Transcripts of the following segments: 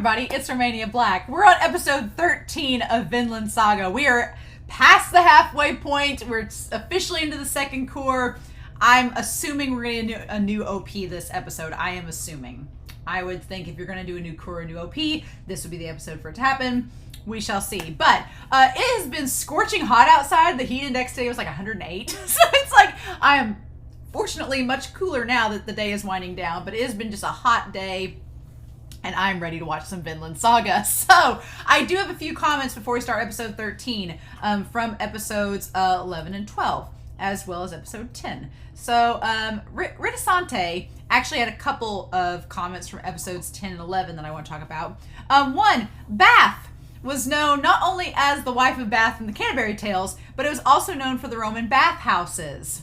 everybody, it's Romania Black. We're on episode 13 of Vinland Saga. We are past the halfway point. We're officially into the second core. I'm assuming we're going to do a new OP this episode. I am assuming. I would think if you're going to do a new core, a new OP, this would be the episode for it to happen. We shall see. But it has been scorching hot outside. The heat index today was like 108. So it's like I am fortunately much cooler now that the day is winding down. But it has been just a hot day. And I'm ready to watch some Vinland Saga. So I do have a few comments before we start episode 13 from episodes 11 and 12, as well as episode 10. So Ritasante actually had a couple of comments from episodes 10 and 11 that I want to talk about. One, Bath was known not only as the wife of Bath from the Canterbury Tales, but it was also known for the Roman bathhouses.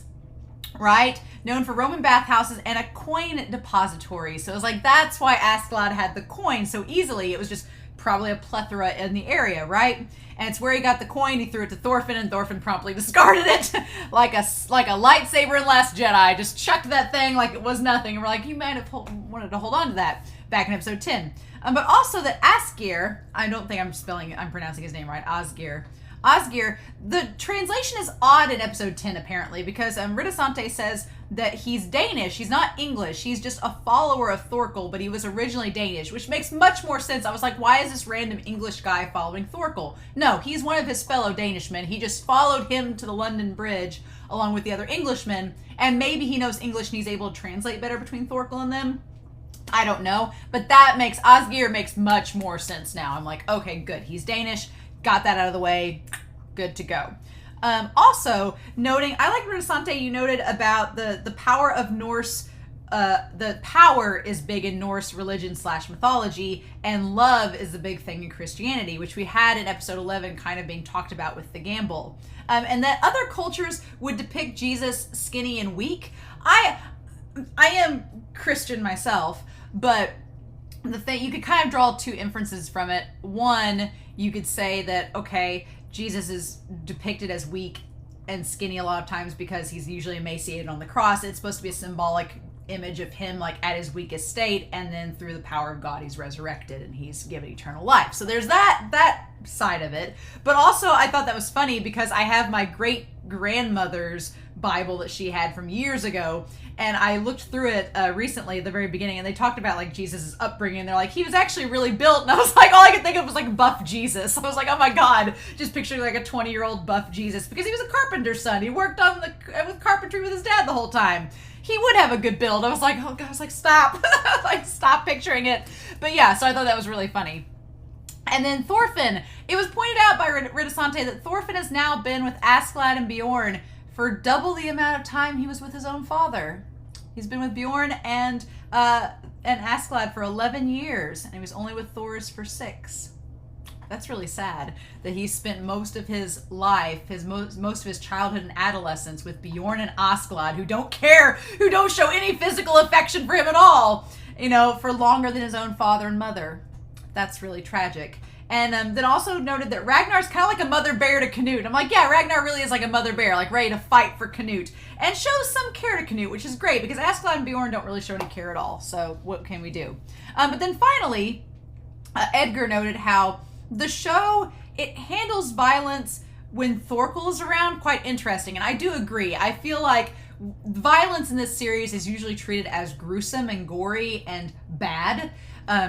Right? Known for Roman bathhouses and a coin depository. So it was like, that's why ASKELADD had the coin so easily. It was just probably a plethora in the area, right? And it's where he got the coin. He threw it to Thorfinn, and Thorfinn promptly discarded it like a lightsaber in Last Jedi. Just chucked that thing like it was nothing. And we're like, you might have wanted to hold on to that back in episode 10. But also that Asgeir, I don't think I'm pronouncing his name right, Asgeir, the translation is odd in episode 10 apparently, because Ritasante says that he's Danish. He's not English. He's just a follower of Thorkel, but he was originally Danish, which makes much more sense. I was like, why is this random English guy following Thorkel? No, he's one of his fellow Danishmen. He just followed him to the London Bridge along with the other Englishmen, and maybe he knows English and he's able to translate better between Thorkel and them. I don't know, but that makes Asgeir makes much more sense now. I'm like, okay, good. He's Danish. Got that out of the way. Good to go. Also, noting, I like Ritasante, you noted about the power of Norse. The power is big in Norse religion / mythology, and love is the big thing in Christianity, which we had in episode 11 kind of being talked about with the gamble. And that other cultures would depict Jesus skinny and weak. I am Christian myself, but the thing, you could kind of draw two inferences from it. One, you could say that, okay, Jesus is depicted as weak and skinny a lot of times because he's usually emaciated on the cross. It's supposed to be a symbolic image of him like at his weakest state, and then through the power of God he's resurrected and he's given eternal life. So there's that side of it. But also I thought that was funny because I have my great grandmother's Bible that she had from years ago, and I looked through it recently at the very beginning, and they talked about like Jesus's upbringing, and they're like, he was actually really built, and I was like, all I could think of was like buff Jesus. I was like, oh my god, just picturing like a 20-year-old buff Jesus, because he was a carpenter's son. He worked on with carpentry with his dad the whole time. He would have a good build. I was like, oh god, I was like, stop. Like, stop picturing it. But yeah, so I thought that was really funny. And then Thorfinn. It was pointed out by Ritasante that Thorfinn has now been with ASKELADD and Bjorn for double the amount of time he was with his own father. He's been with Bjorn and ASKELADD for 11 years, and he was only with Thors for 6. That's really sad that he spent most of his life, most of his childhood and adolescence with Bjorn and ASKELADD, who don't care, who don't show any physical affection for him at all, you know, for longer than his own father and mother. That's really tragic. And then also noted that Ragnar's kind of like a mother bear to Canute. I'm like, yeah, Ragnar really is like a mother bear, like ready to fight for Canute. And shows some care to Canute, which is great, because ASKELADD and Bjorn don't really show any care at all. So what can we do? But then finally, Edgar noted how the show, it handles violence when Thorkel is around quite interesting. And I do agree. I feel like violence in this series is usually treated as gruesome and gory and bad.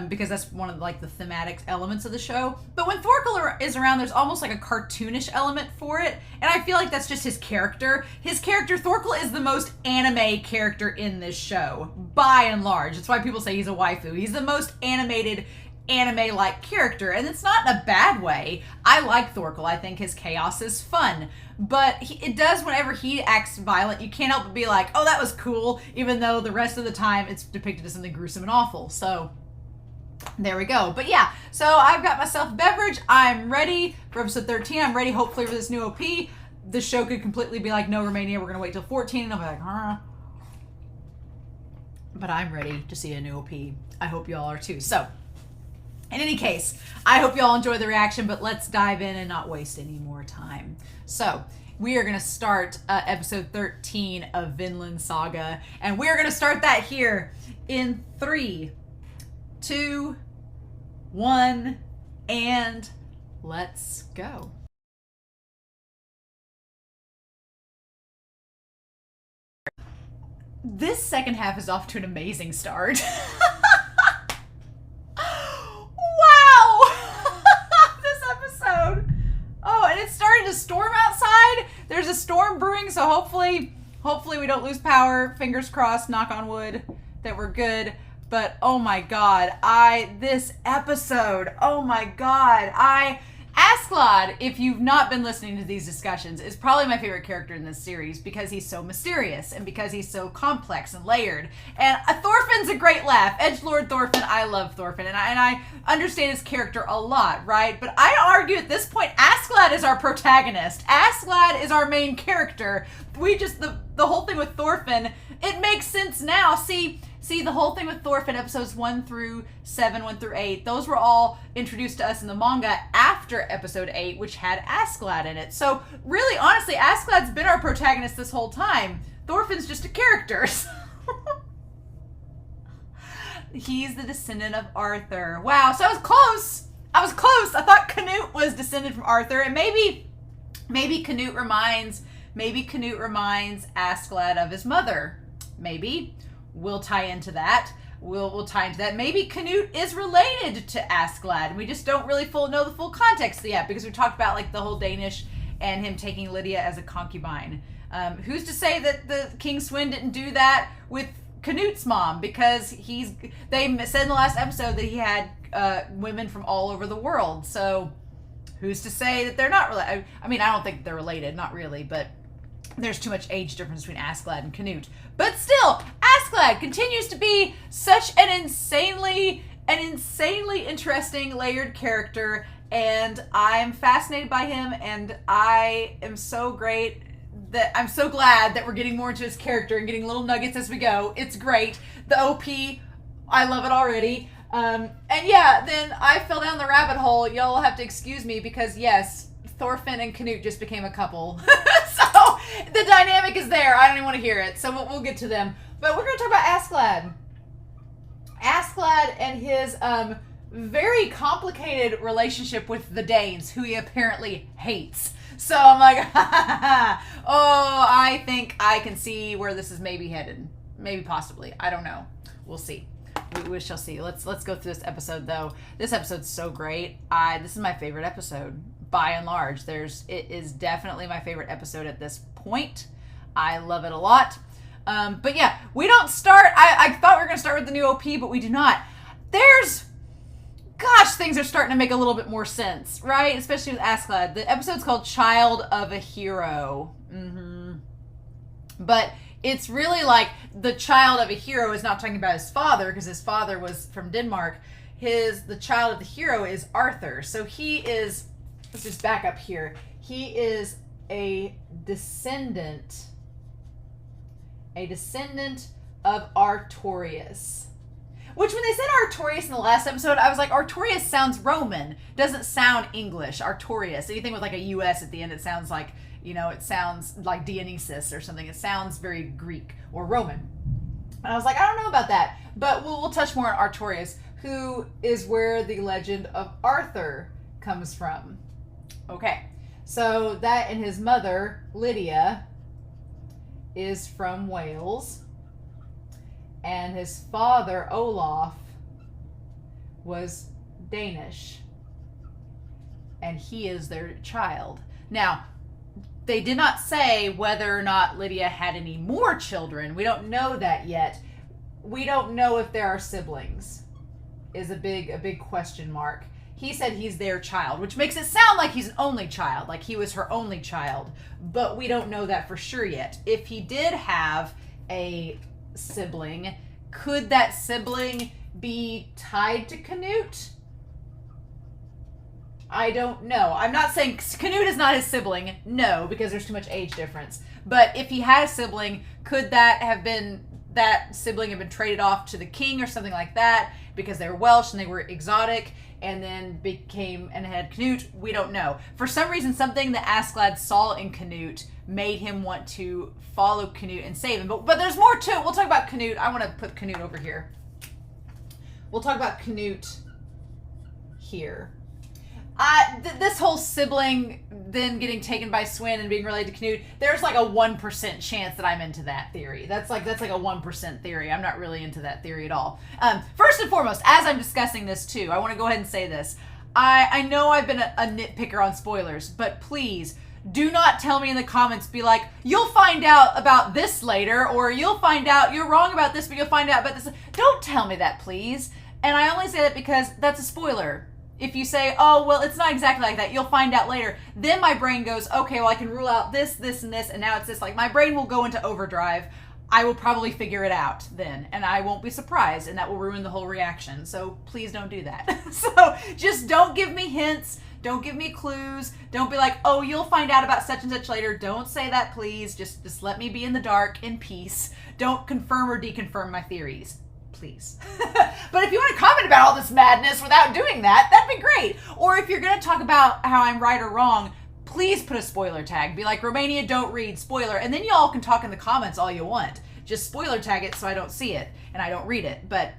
Because that's one of like the thematic elements of the show. But when Thorkel is around, there's almost like a cartoonish element for it. And I feel like that's just his character. His character, Thorkel, is the most anime character in this show, by and large. That's why people say he's a waifu. He's the most animated, anime-like character. And it's not in a bad way. I like Thorkel. I think his chaos is fun. But it does, whenever he acts violent, you can't help but be like, oh, that was cool. Even though the rest of the time it's depicted as something gruesome and awful. So there we go. But yeah, so I've got myself a beverage. I'm ready for episode 13. I'm ready, hopefully, for this new OP. The show could completely be like, no, Romania, we're going to wait till 14. And I'll be like, huh? But I'm ready to see a new OP. I hope y'all are too. So, in any case, I hope y'all enjoy the reaction, but let's dive in and not waste any more time. So, we are going to start episode 13 of Vinland Saga. And we are going to start that here in 3, 2, 1, and let's go. This second half is off to an amazing start. Wow! This episode. Oh, and it started to storm outside. There's a storm brewing, so hopefully we don't lose power. Fingers crossed, knock on wood, that we're good. But oh my god, this episode, oh my god, ASKELADD, if you've not been listening to these discussions, is probably my favorite character in this series because he's so mysterious and because he's so complex and layered. And Thorfinn's a great laugh. Edgelord Thorfinn, I love Thorfinn, and I understand his character a lot, right? But I argue at this point, ASKELADD is our protagonist. ASKELADD is our main character. The whole thing with Thorfinn, it makes sense now. See, the whole thing with Thorfinn, episodes 1 through 7, 1 through 8, those were all introduced to us in the manga after episode 8, which had ASKELADD in it. So really, honestly, ASKELADD's been our protagonist this whole time. Thorfinn's just a character. He's the descendant of Arthur. Wow, so I was close. I thought Canute was descended from Arthur, and maybe Canute reminds ASKELADD of his mother. Maybe. We'll tie into that. We'll tie into that. Maybe Canute is related to ASKELADD, and we just don't really know the full context yet because we talked about like the whole Danish and him taking Lydia as a concubine. Who's to say that the King Swin didn't do that with Canute's mom? Because they said in the last episode that he had women from all over the world. So who's to say that they're not related? I mean, I don't think they're related, not really, but there's too much age difference between ASKELADD and Canute. But still, ASKELADD continues to be such an insanely interesting, layered character, and I'm fascinated by him, and I'm so glad that we're getting more into his character and getting little nuggets as we go. It's great. The OP, I love it already. And yeah, then I fell down the rabbit hole. Y'all have to excuse me because yes, Thorfinn and Canute just became a couple. So the dynamic is there. I don't even want to hear it. So we'll get to them. But we're going to talk about ASKELADD. ASKELADD and his very complicated relationship with the Danes, who he apparently hates. So I'm like, oh, I think I can see where this is maybe headed. Maybe possibly. I don't know. We'll see. We shall see. Let's go through this episode, though. This episode's so great. This is my favorite episode. By and large, it is definitely my favorite episode at this point. I love it a lot. But yeah, we don't start. I thought we were going to start with the new OP, but we do not. Things are starting to make a little bit more sense, right? Especially with ASKELADD. The episode's called Child of a Hero. But it's really like the child of a hero is not talking about his father, because his father was from Denmark. The child of the hero is Arthur. So he is, let's just back up here. He is a descendant of Artorius. Which, when they said Artorius in the last episode, I was like, Artorius sounds Roman. Doesn't sound English. Artorius. Anything with like a US at the end, it sounds like, it sounds like Dionysus or something. It sounds very Greek or Roman. And I was like, I don't know about that. But we'll touch more on Artorius, who is where the legend of Arthur comes from. Okay. So that and his mother, Lydia, is from Wales. And his father, Olaf, was Danish. And he is their child. Now, they did not say whether or not Lydia had any more children. We don't know that yet. We don't know if there are siblings. Is a big question mark. He said he's their child, which makes it sound like he's an only child, like he was her only child. But we don't know that for sure yet. If he did have a sibling, could that sibling be tied to Canute? I don't know. I'm not saying Canute is not his sibling, no, because there's too much age difference. But if he had a sibling, could that sibling have been traded off to the king or something like that, because they were Welsh and they were exotic, and then had Canute? We don't know. For some reason, something that ASKELADD saw in Canute made him want to follow Canute and save him. But there's more to it. We'll talk about Canute. I want to put Canute over here. We'll talk about Canute here. This whole sibling then getting taken by Swin and being related to Canute, there's like a 1% chance that I'm into that theory. That's like a 1% theory. I'm not really into that theory at all. First and foremost, as I'm discussing this too, I want to go ahead and say this. I know I've been a nitpicker on spoilers, but please do not tell me in the comments, be like, you'll find out about this later, or you'll find out you're wrong about this, but you'll find out about this. Don't tell me that, please. And I only say that because that's a spoiler. If you say, oh, well, it's not exactly like that, you'll find out later, then my brain goes, okay, well, I can rule out this, this, and this, and now it's this. Like, my brain will go into overdrive. I will probably figure it out then, and I won't be surprised, and that will ruin the whole reaction. So please don't do that. So just don't give me hints. Don't give me clues. Don't be like, oh, you'll find out about such and such later. Don't say that, please. Just let me be in the dark in peace. Don't confirm or deconfirm my theories. Please. But if you want to comment about all this madness without doing that, that'd be great. Or if you're going to talk about how I'm right or wrong, please put a spoiler tag. Be like, Romania, don't read, spoiler. And then y'all can talk in the comments all you want. Just spoiler tag it so I don't see it and I don't read it. But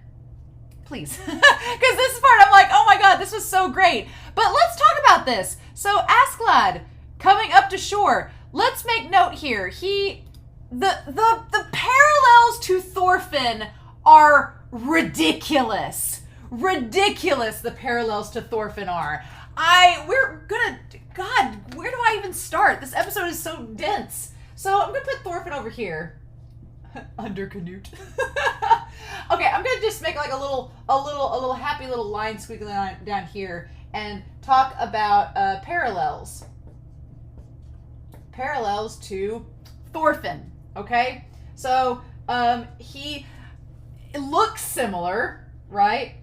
please. Because this part, I'm like, oh my god, this was so great. But let's talk about this. So ASKELADD coming up to shore. Let's make note here. The parallels to Thorfinn are ridiculous. Ridiculous, the parallels to Thorfinn are. God, where do I even start? This episode is so dense. So I'm gonna put Thorfinn over here. Under Canute. Okay, I'm gonna just make like a little happy little line squiggly line down here and talk about parallels. Parallels to Thorfinn, okay? So, he looks similar, right?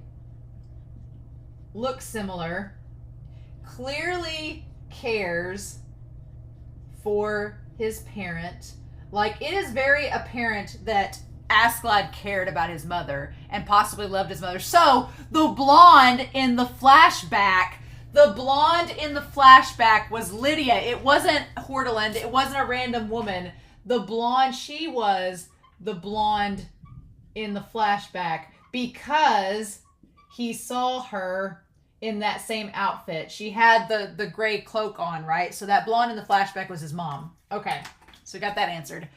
Looks similar. Clearly cares for his parent. Like, it is very apparent that ASKELADD cared about his mother and possibly loved his mother. So, the blonde in the flashback was Lydia. It wasn't Hordaland. It wasn't a random woman. The blonde, she was the blonde in the flashback because he saw her in that same outfit. She had the gray cloak on, right? So that blonde in the flashback was his mom. Okay, so we got that answered.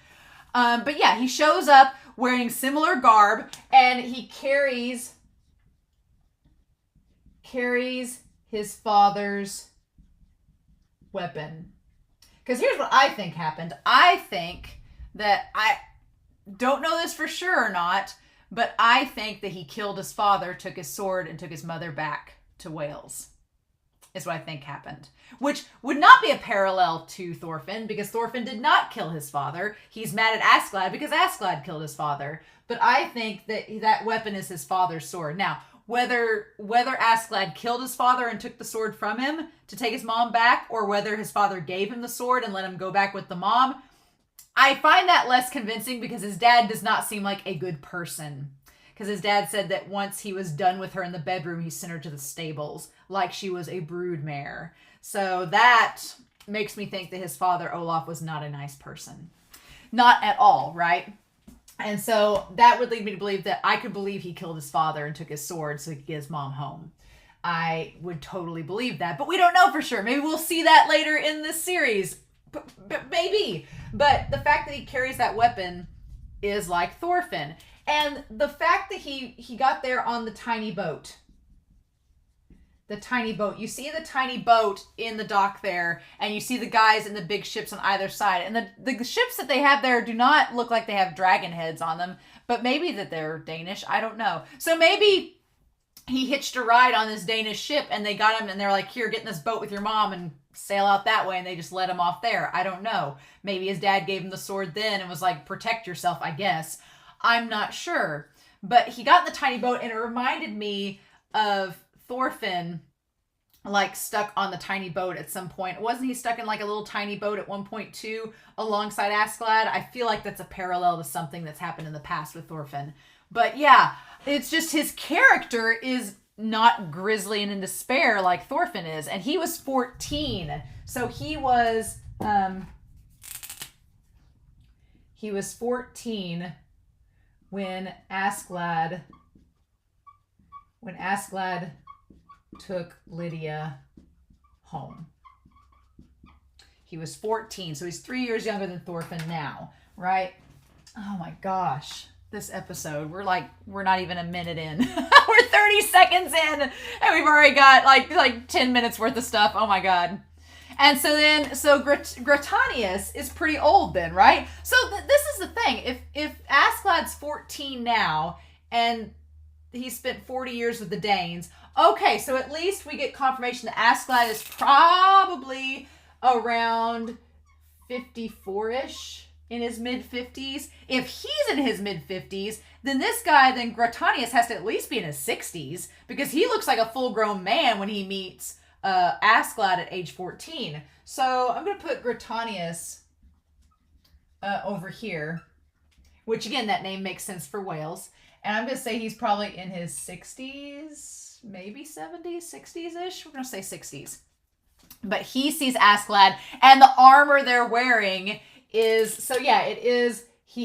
But yeah, he shows up wearing similar garb, and he carries his father's weapon. Because here's what I think happened. I think that, I don't know this for sure or not, but I think that he killed his father, took his sword, and took his mother back to Wales. Is what I think happened. Which would not be a parallel to Thorfinn, because Thorfinn did not kill his father. He's mad at ASKELADD because ASKELADD killed his father. But I think that that weapon is his father's sword. Now, whether ASKELADD killed his father and took the sword from him to take his mom back, or whether his father gave him the sword and let him go back with the mom, I find that less convincing because his dad does not seem like a good person. Because his dad said that once he was done with her in the bedroom, he sent her to the stables like she was a brood mare. So that makes me think that his father, Olaf, was not a nice person. Not at all, right? And so that would lead me to believe that I could believe he killed his father and took his sword so he could get his mom home. I would totally believe that, but we don't know for sure. Maybe we'll see that later in this series. Maybe. But the fact that he carries that weapon is like Thorfinn. And the fact that he got there on the tiny boat. The tiny boat. You see the tiny boat in the dock there, and you see the guys in the big ships on either side. And the ships that they have there do not look like they have dragon heads on them, but maybe that they're Danish. I don't know. So maybe he hitched a ride on this Danish ship, and they got him, and they're like, here, get in this boat with your mom and sail out that way, and they just let him off there. I don't know. Maybe his dad gave him the sword then and was like, protect yourself, I guess. I'm not sure. But he got in the tiny boat, and it reminded me of Thorfinn, like, stuck on the tiny boat at some point. Wasn't he stuck in like a little tiny boat at one point too, alongside ASKELADD? I feel like that's a parallel to something that's happened in the past with Thorfinn. But yeah, it's just his character is not grisly and in despair like Thorfinn is. And he was 14. So he was 14 when ASKELADD took Lydia home. He was 14, so he's 3 years younger than Thorfinn now, right? Oh my gosh. This episode, we're not even a minute in. We're 30 seconds in, and we've already got like 10 minutes worth of stuff. Oh my god. And so Gratanius is pretty old then, right? So this is the thing. If Askeladd's 14 now, and he spent 40 years with the Danes, okay, so at least we get confirmation that Askeladd is probably around 54-ish. In his mid-50s. If he's in his mid-50s, then Gratanius has to at least be in his 60s, because he looks like a full-grown man when he meets Askeladd at age 14. So I'm going to put Gratanius over here, which again, that name makes sense for Wales. And I'm going to say he's probably in his 60s, maybe 70s, 60s-ish. We're going to say 60s. But he sees Askeladd, and the armor they're wearing he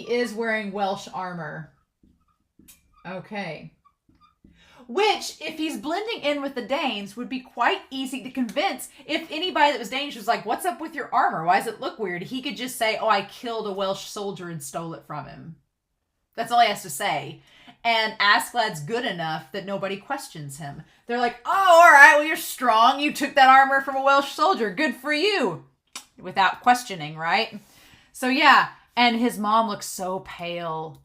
is wearing Welsh armor. Okay. Which, if he's blending in with the Danes, would be quite easy to convince. If anybody that was Danish was like, what's up with your armor? Why does it look weird? He could just say, oh, I killed a Welsh soldier and stole it from him. That's all he has to say. And Askeladd's good enough that nobody questions him. They're like, oh, all right, well, you're strong. You took that armor from a Welsh soldier. Good for you. Without questioning, right? So yeah, and his mom looks so pale.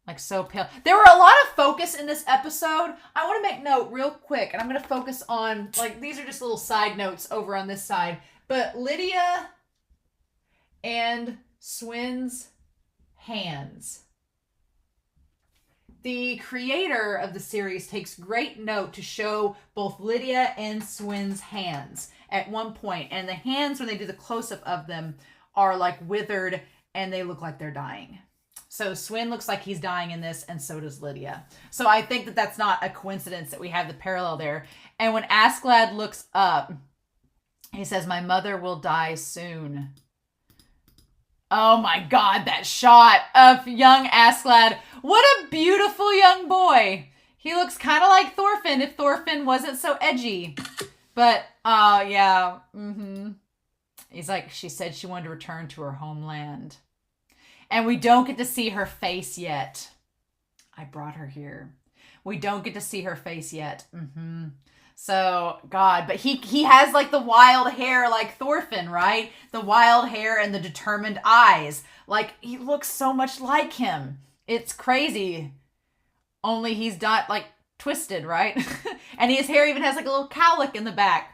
Like so pale. There were a lot of focus in this episode. I want to make note real quick, and I'm going to focus on, these are just little side notes over on this side. But Lydia and Swin's hands. The creator of the series takes great note to show both Lydia and Swin's hands at one point. And the hands, when they do the close-up of them, are like withered and they look like they're dying. So Swin looks like he's dying in this, and so does Lydia. So I think that that's not a coincidence that we have the parallel there. And when Askeladd looks up, he says, my mother will die soon. Oh my god, that shot of young Askeladd. What a beautiful young boy. He looks kind of like Thorfinn if Thorfinn wasn't so edgy. But, yeah, He's like, she said she wanted to return to her homeland. And we don't get to see her face yet. I brought her here. We don't get to see her face yet. So, God, but he has like the wild hair like Thorfinn, right? The wild hair and the determined eyes. Like, he looks so much like him. It's crazy. Only he's not like twisted, right? And his hair even has like a little cowlick in the back.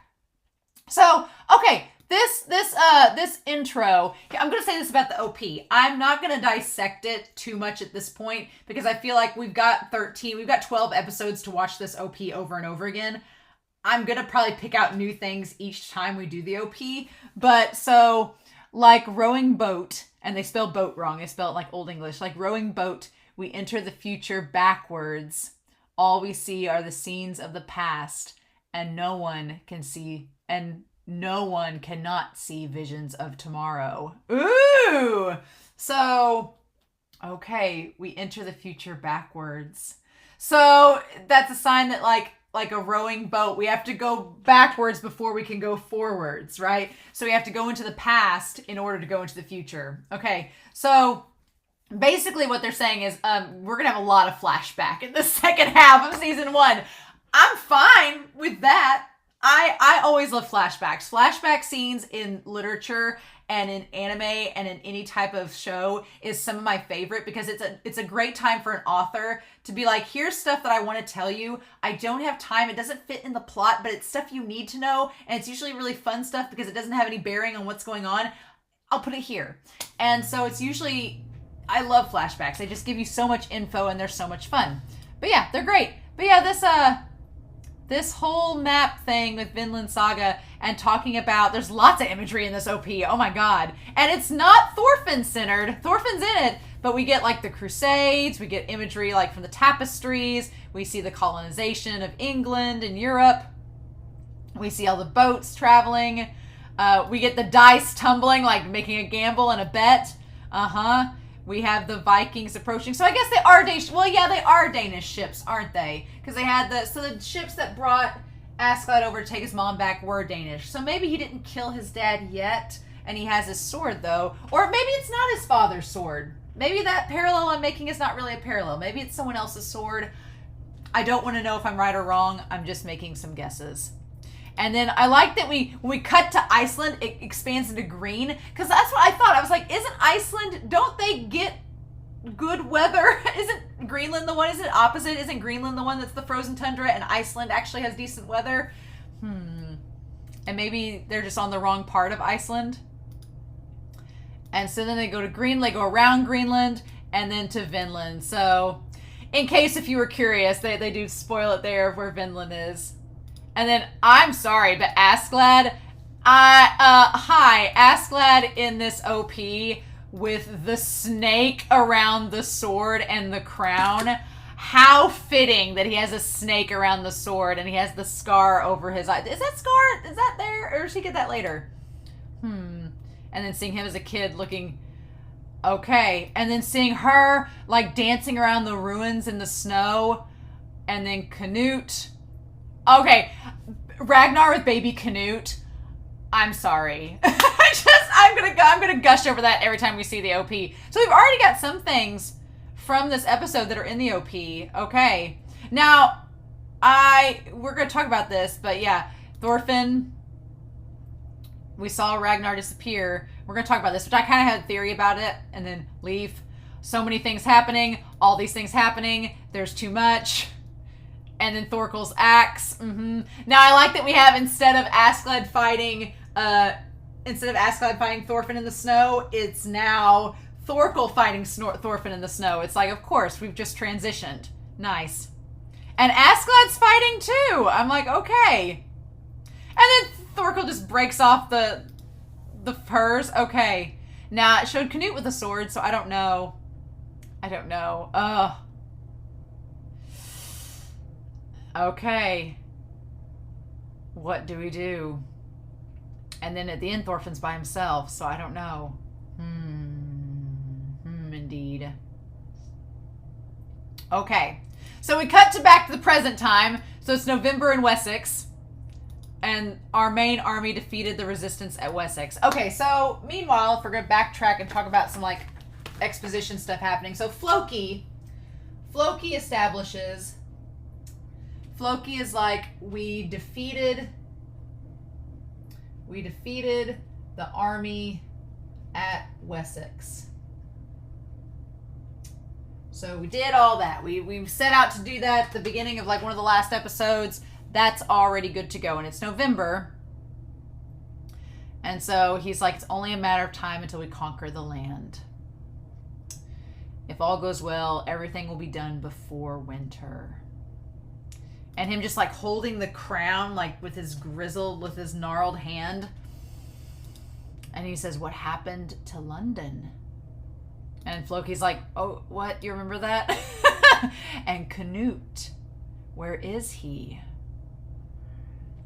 So, okay. This intro, I'm going to say this about the OP. I'm not going to dissect it too much at this point because I feel like we've got 12 episodes to watch this OP over and over again. I'm going to probably pick out new things each time we do the OP. But so, like rowing boat, and they spell boat wrong. They spell it like Old English. Like rowing boat, we enter the future backwards. All we see are the scenes of the past, and no one cannot see visions of tomorrow. Ooh! So, okay, we enter the future backwards. So, that's a sign that like a rowing boat, we have to go backwards before we can go forwards, right? So we have to go into the past in order to go into the future. Okay, so basically what they're saying is we're going to have a lot of flashback in the second half of season 1. I'm fine with that. I always love flashbacks. Flashback scenes in literature and in anime and in any type of show is some of my favorite because it's a great time for an author to be like, here's stuff that I want to tell you. I don't have time. It doesn't fit in the plot, but it's stuff you need to know. And it's usually really fun stuff because it doesn't have any bearing on what's going on. I'll put it here. And so it's usually, I love flashbacks. They just give you so much info and they're so much fun. But yeah, they're great. But yeah, this whole map thing with Vinland Saga and talking about, there's lots of imagery in this OP. Oh my god. And it's not Thorfinn centered. Thorfinn's in it, but we get like the Crusades, we get imagery like from the tapestries, we see the colonization of England and Europe, we see all the boats traveling, we get the dice tumbling, like making a gamble and a bet. We have the Vikings approaching. So I guess they are Danish. Well, yeah, they are Danish ships, aren't they? Because they had the ships that brought Askeladd over to take his mom back were Danish. So maybe he didn't kill his dad yet, and he has his sword, though. Or maybe it's not his father's sword. Maybe that parallel I'm making is not really a parallel. Maybe it's someone else's sword. I don't want to know if I'm right or wrong. I'm just making some guesses. And then I like that when we cut to Iceland, it expands into green. Because that's what I thought. I was like, isn't Iceland, don't they get good weather? Isn't Greenland the one? Isn't it opposite? Isn't Greenland the one that's the frozen tundra and Iceland actually has decent weather? And maybe they're just on the wrong part of Iceland. And so then they go to Greenland, they go around Greenland, and then to Vinland. So in case if you were curious, they do spoil it there of where Vinland is. And then, I'm sorry, but Askeladd, hi, Askeladd in this OP with the snake around the sword and the crown. How fitting that he has a snake around the sword and he has the scar over his eye. Is that scar, is that there? Or does he get that later? And then seeing him as a kid looking, okay. And then seeing her like dancing around the ruins in the snow. And then Canute. Okay, Ragnar with baby Canute. I'm sorry. I'm gonna gush over that every time we see the OP. So we've already got some things from this episode that are in the OP. Okay. Now, we're gonna talk about this, but yeah, Thorfinn. We saw Ragnar disappear. We're gonna talk about this, which I kind of had a theory about it, and then leave. So many things happening. All these things happening. There's too much. And then Thorkel's axe. Now I like that we have instead of Askeladd fighting Thorfinn in the snow, it's now Thorkel fighting Thorfinn in the snow. It's like, of course, we've just transitioned. Nice. And Askeladd's fighting too. I'm like, okay. And then Thorkel just breaks off the furs. Okay. Now it showed Canute with a sword, so I don't know. Okay. What do we do? And then at the end, Thorfinn's by himself, so I don't know. Indeed. Okay. So we cut back to the present time. So it's November in Wessex. And our main army defeated the resistance at Wessex. Okay, so meanwhile, if we're going to backtrack and talk about some, like, exposition stuff happening. So Floki establishes... Floki is like, we defeated the army at Wessex. So we did all that. We set out to do that at the beginning of like one of the last episodes. That's already good to go. And it's November. And so he's like, it's only a matter of time until we conquer the land. If all goes well, everything will be done before winter. And him just like holding the crown, like with his gnarled hand. And he says, what happened to London? And Floki's like, oh, what? You remember that? And Canute, where is he?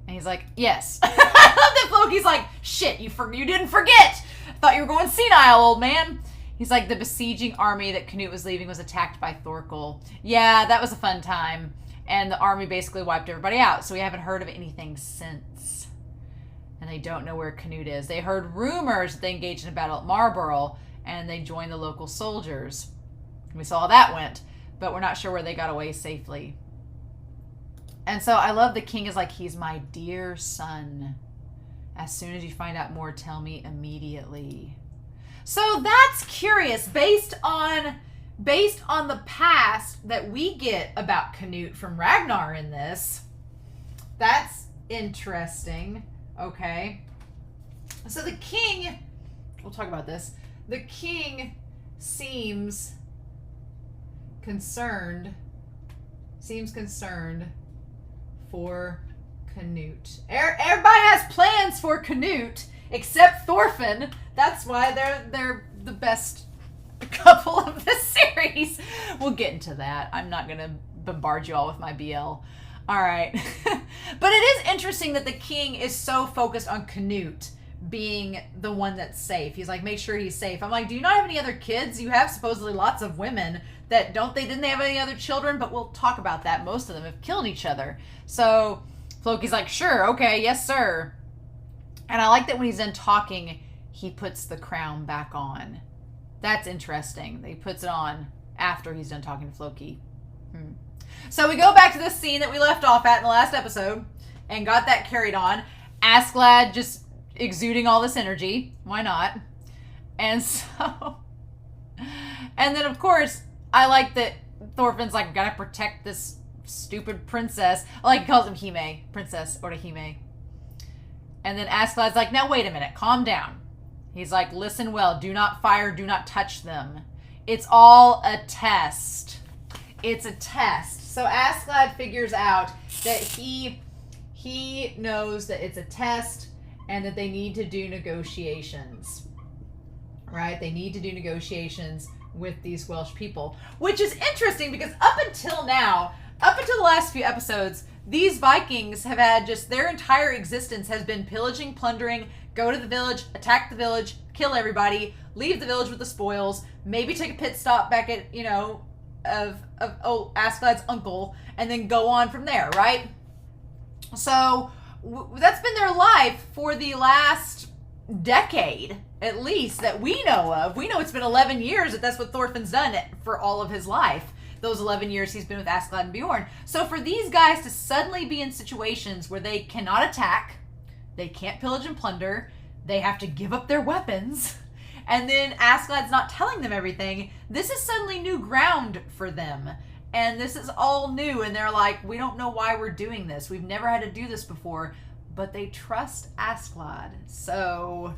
And he's like, yes. I love that Floki's like, shit, you didn't forget. I thought you were going senile, old man. He's like, the besieging army that Canute was leaving was attacked by Thorkel. Yeah, that was a fun time. And the army basically wiped everybody out. So we haven't heard of anything since. And they don't know where Canute is. They heard rumors that they engaged in a battle at Marlborough. And they joined the local soldiers. We saw how that went. But we're not sure where they got away safely. And so I love the king is like, he's my dear son. As soon as you find out more, tell me immediately. So that's curious. Based on the past that we get about Canute from Ragnar in this. That's interesting. Okay. So the king, we'll talk about this. The king seems concerned for Canute. Everybody has plans for Canute except Thorfinn. That's why they're the best couple of the series. We'll get into that. I'm not going to bombard you all with my BL. All right. But it is interesting that the king is so focused on Canute being the one that's safe. He's like, make sure he's safe. I'm like, do you not have any other kids? You have supposedly lots of women that didn't they have any other children? But we'll talk about that. Most of them have killed each other. So Floki's like, sure, okay, yes, sir. And I like that when he's done talking, he puts the crown back on. That's interesting. He puts it on after he's done talking to Floki. So we go back to this scene that we left off at in the last episode and got that carried on. ASKELADD just exuding all this energy. Why not? And so... And then, of course, I like that Thorfinn's like, gotta protect this stupid princess. I like he calls him Hime. Princess Orihime. And then ASKELADD's like, now wait a minute. Calm down. He's like, listen well. Do not fire. Do not touch them. It's all a test. It's a test. So ASKELADD figures out that he knows that it's a test and that they need to do negotiations. Right? They need to do negotiations with these Welsh people. Which is interesting because up until the last few episodes, these Vikings have had just their entire existence has been pillaging, plundering, go to the village, attack the village, kill everybody, leave the village with the spoils, maybe take a pit stop back at, of ASKELADD's uncle, and then go on from there, right? So that's been their life for the last decade, at least, that we know of. We know it's been 11 years that's what Thorfinn's done for all of his life. Those 11 years he's been with ASKELADD and Bjorn. So for these guys to suddenly be in situations where they cannot attack, they can't pillage and plunder, they have to give up their weapons, and then ASKELADD's not telling them everything, this is suddenly new ground for them. And this is all new, and they're like, we don't know why we're doing this. We've never had to do this before. But they trust ASKELADD, so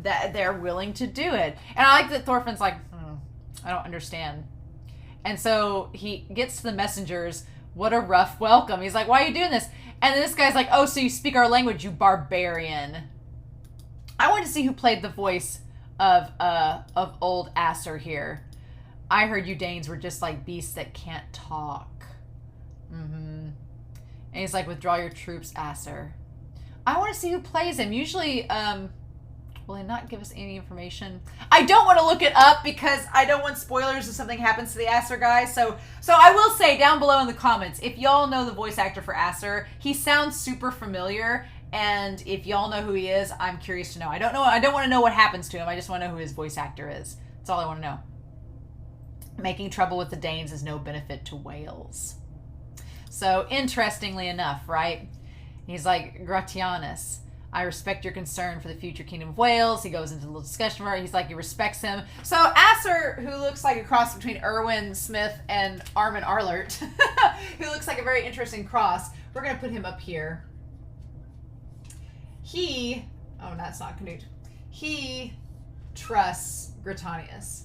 that they're willing to do it. And I like that Thorfinn's like, I don't understand. And so he gets to the messengers. What a rough welcome. He's like, why are you doing this? And this guy's like, oh, so you speak our language, you barbarian. I wanted to see who played the voice of old Asser here. I heard you Danes were just like beasts that can't talk. And he's like, withdraw your troops, Asser. I want to see who plays him. Usually, will they not give us any information? I don't want to look it up because I don't want spoilers if something happens to the Asser guy. So I will say down below in the comments, if y'all know the voice actor for Asser, he sounds super familiar. And if y'all know who he is, I'm curious to know. I don't know. I don't want to know what happens to him. I just want to know who his voice actor is. That's all I want to know. Making trouble with the Danes is no benefit to Wales. So, interestingly enough, right? He's like, Gratianus, I respect your concern for the future Kingdom of Wales. He goes into a little discussion where he's like, he respects him. So, Asser, who looks like a cross between Erwin Smith and Armin Arlert, who looks like a very interesting cross, we're going to put him up here. Oh, that's not Canute. He trusts Gratanius.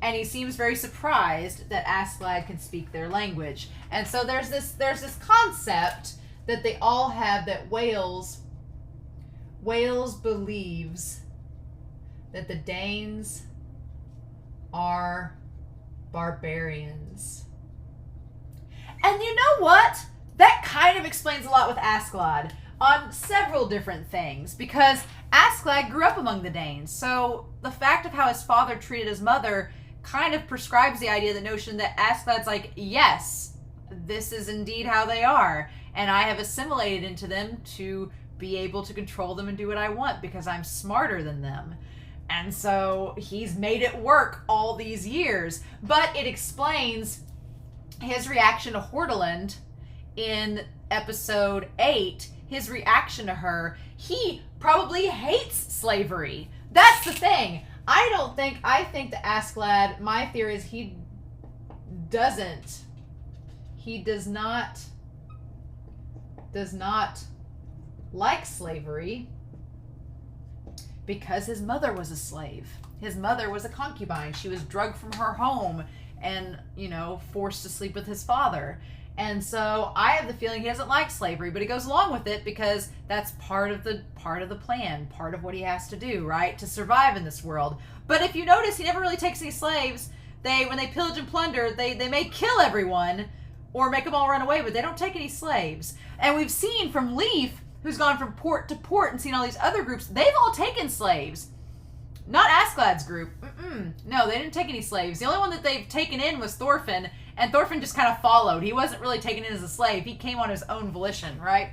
And he seems very surprised that ASKELADD can speak their language. And so there's this concept that they all have that Wales believes that the Danes are barbarians. And you know what? That kind of explains a lot with ASKELADD on several different things, because ASKELADD grew up among the Danes. So the fact of how his father treated his mother kind of prescribes the idea, the notion that ASKELADD's like, yes, this is indeed how they are, and I have assimilated into them to be able to control them and do what I want because I'm smarter than them. And so he's made it work all these years. But it explains his reaction to Hordaland in episode 8, his reaction to her. He probably hates slavery. That's the thing. I think that ASKELADD, my theory is he does not like slavery because his mother was a slave. His mother was a concubine. She was drugged from her home and, forced to sleep with his father. And so I have the feeling he doesn't like slavery, but he goes along with it because that's part of the plan, part of what he has to do, right, to survive in this world. But if you notice, he never really takes any slaves. When they pillage and plunder, they may kill everyone or make them all run away, but they don't take any slaves. And we've seen from Leif, who's gone from port to port and seen all these other groups, they've all taken slaves. Not ASKELADD's group. No, they didn't take any slaves. The only one that they've taken in was Thorfinn, And Thorfinn just kind of followed. He wasn't really taken in as a slave. He came on his own volition, right?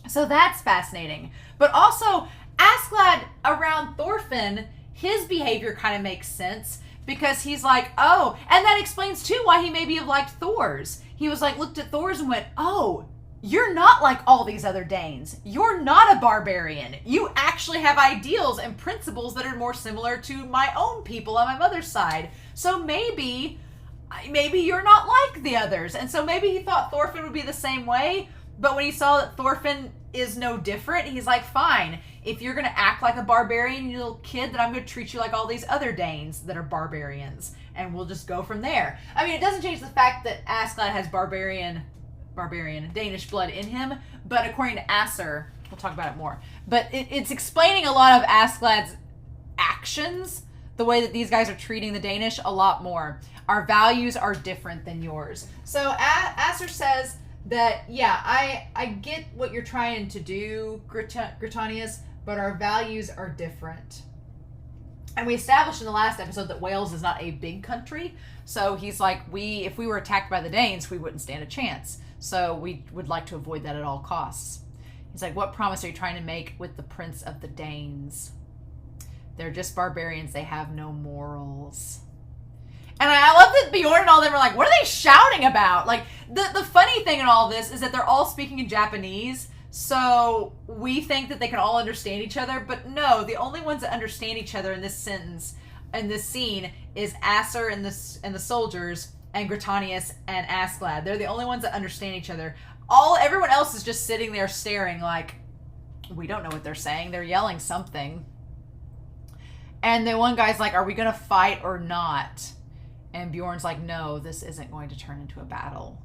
So that's fascinating. But also, ASKELADD around Thorfinn, his behavior kind of makes sense because he's like, oh, and that explains too why he maybe have liked Thor's. He was like, looked at Thor's and went, oh, you're not like all these other Danes. You're not a barbarian. You actually have ideals and principles that are more similar to my own people on my mother's side. So maybe you're not like the others. And so maybe he thought Thorfinn would be the same way. But when he saw that Thorfinn is no different, he's like, fine, if you're going to act like a barbarian, you little kid, then I'm going to treat you like all these other Danes that are barbarians. And we'll just go from there. I mean, it doesn't change the fact that ASKELADD has barbarian Danish blood in him. But according to Asser, we'll talk about it more. But it's explaining a lot of ASKELADD's actions, the way that these guys are treating the Danish, a lot more. Our values are different than yours. So Asser says that, yeah, I get what you're trying to do, Gritanius, but our values are different. And we established in the last episode that Wales is not a big country. So he's like, if we were attacked by the Danes, we wouldn't stand a chance. So we would like to avoid that at all costs. He's like, what promise are you trying to make with the Prince of the Danes? They're just barbarians. They have no morals. And I love that Bjorn and all them are like, what are they shouting about? Like, the funny thing in all this is that they're all speaking in Japanese. So we think that they can all understand each other. But no, the only ones that understand each other in this sentence, in this scene, is Asser and the soldiers, and Gritanius and ASKELADD. They're the only ones that understand each other. Everyone else is just sitting there staring like, we don't know what they're saying. They're yelling something. And the one guy's like, are we going to fight or not? And Bjorn's like, no, this isn't going to turn into a battle.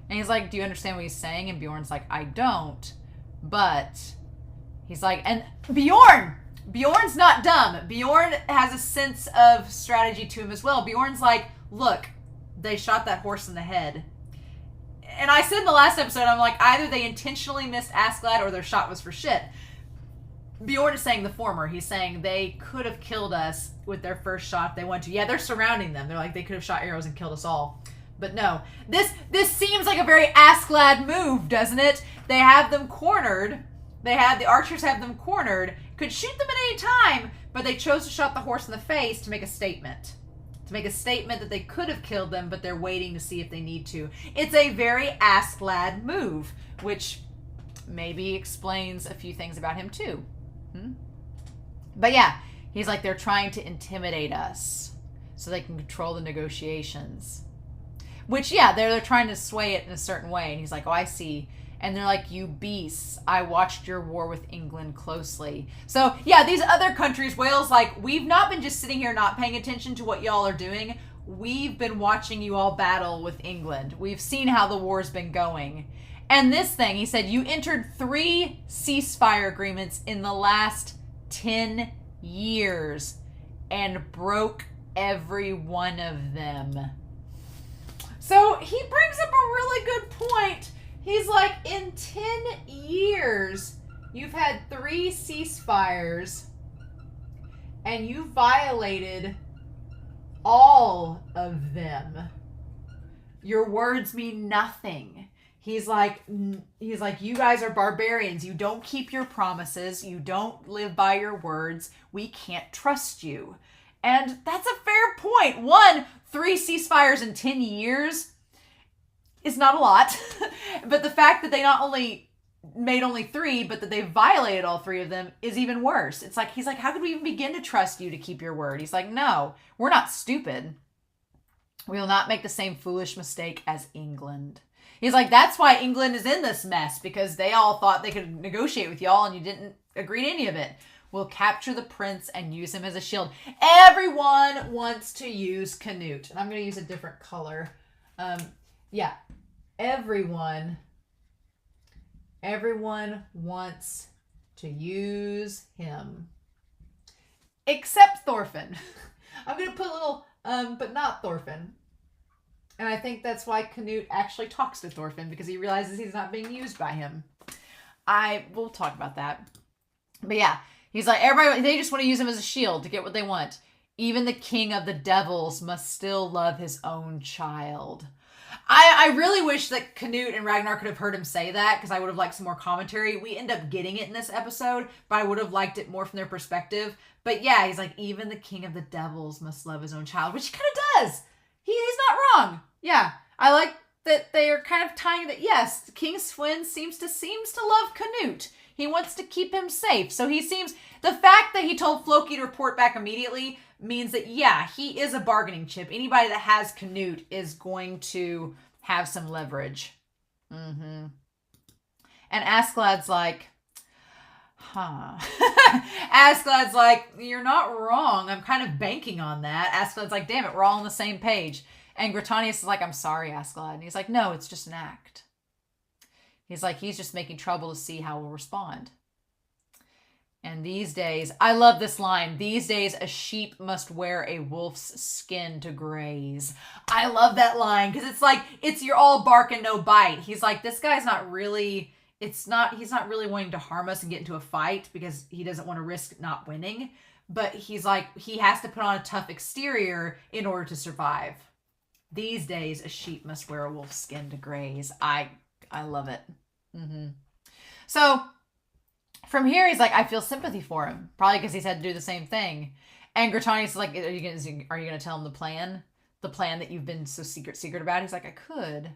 And he's like, do you understand what he's saying? And Bjorn's like, I don't. But he's like, and Bjorn's not dumb. Bjorn has a sense of strategy to him as well. Bjorn's like, look, they shot that horse in the head. And I said in the last episode, I'm like, either they intentionally missed ASKELADD or their shot was for shit. Bjorn is saying the former. He's saying they could have killed us with their first shot if they wanted to. Yeah, they're surrounding them. They're like, they could have shot arrows and killed us all. But no, this seems like a very ASKELADD move, doesn't it? They have them cornered. The archers have them cornered. Could shoot them at any time, but they chose to shot the horse in the face to make a statement. To make a statement that they could have killed them, but they're waiting to see if they need to. It's a very ASKELADD move, which maybe explains a few things about him too. But yeah, he's like, they're trying to intimidate us so they can control the negotiations. Which, yeah, they're trying to sway it in a certain way. And he's like, oh, I see. And they're like, you beasts, I watched your war with England closely. So, yeah, these other countries, Wales, like, we've not been just sitting here not paying attention to what y'all are doing. We've been watching you all battle with England. We've seen how the war's been going. And this thing, he said, you entered 3 ceasefire agreements in the last 10 years and broke every one of them. So he brings up a really good point. He's like, in 10 years, you've had 3 ceasefires and you violated all of them. Your words mean nothing. He's like, you guys are barbarians. You don't keep your promises. You don't live by your words. We can't trust you. And that's a fair point. 3 ceasefires in 10 years is not a lot. But the fact that they not only made only 3, but that they violated all 3 of them is even worse. It's like, he's like, how could we even begin to trust you to keep your word? He's like, no, we're not stupid. We will not make the same foolish mistake as England. He's like, that's why England is in this mess, because they all thought they could negotiate with y'all and you didn't agree to any of it. We'll capture the prince and use him as a shield. Everyone wants to use Canute. And I'm going to use a different color. Yeah, everyone wants to use him. Except Thorfinn. I'm going to put a little, but not Thorfinn. And I think that's why Canute actually talks to Thorfinn, because he realizes he's not being used by him. We'll talk about that. But yeah, he's like, everybody, they just want to use him as a shield to get what they want. Even the king of the devils must still love his own child. I really wish that Canute and Ragnar could have heard him say that, because I would have liked some more commentary. We end up getting it in this episode, but I would have liked it more from their perspective. But yeah, he's like, even the king of the devils must love his own child, which he kind of does. He's not wrong. Yeah, I like that they are kind of tying that, yes, King Swin seems to love Canute. He wants to keep him safe. So he seems, the fact that he told Floki to report back immediately means that, yeah, he is a bargaining chip. Anybody that has Canute is going to have some leverage. Mm-hmm. And Askeladd's like, huh. Askeladd's like, you're not wrong. I'm kind of banking on that. Askeladd's like, damn it, we're all on the same page. And Gratanius is like, I'm sorry, Askeladd. And he's like, no, it's just an act. He's like, he's just making trouble to see how we'll respond. And these days, I love this line. These days, a sheep must wear a wolf's skin to graze. I love that line because it's like, it's you're all bark and no bite. He's like, this guy's not really, he's not really wanting to harm us and get into a fight because he doesn't want to risk not winning. But he's like, he has to put on a tough exterior in order to survive. These days, a sheep must wear a wolf's skin to graze. I love it. Mm-hmm. So from here, he's like, I feel sympathy for him. Probably because he's had to do the same thing. And Gratanius is like, are you going to tell him the plan? The plan that you've been so secret about? He's like, I could.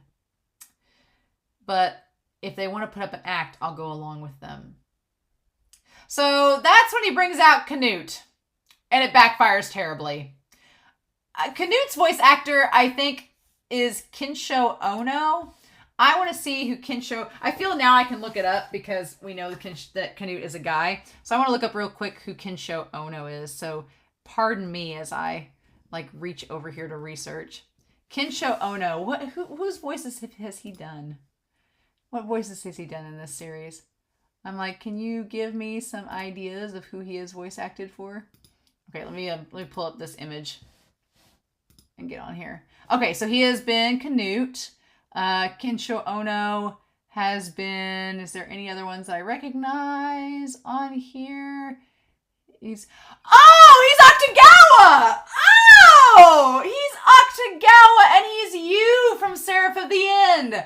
But if they want to put up an act, I'll go along with them. So that's when he brings out Canute. And it backfires terribly. Canute's voice actor, I think, is Kinsho Ono. I want to see who Kinsho... I feel now I can look it up because we know that Canute is a guy. So I want to look up real quick who Kinsho Ono is. So pardon me as I reach over here to research. Kinsho Ono. Whose voices has he done? What voices has he done in this series? I'm like, can you give me some ideas of who he has voice acted for? Okay, let me pull up this image and get on here. Okay, so he has been Canute. Kinsho Ono has been... Is there any other ones that I recognize on here? He's Octogawa! Oh! He's Octogawa and he's you from Seraph of the End.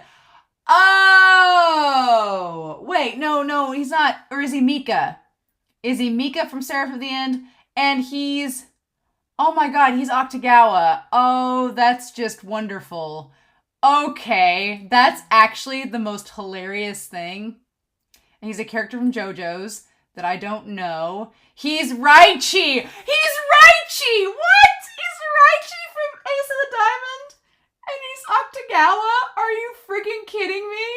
Oh! Wait, no, he's not. Or is he Mika? Is he Mika from Seraph of the End? And he's... Oh my god, he's Octogawa. Oh, that's just wonderful. Okay, that's actually the most hilarious thing. And he's a character from JoJo's that I don't know. He's Raichi! He's Raichi! What? He's Raichi from Ace of the Diamond? And he's Octogawa? Are you freaking kidding me?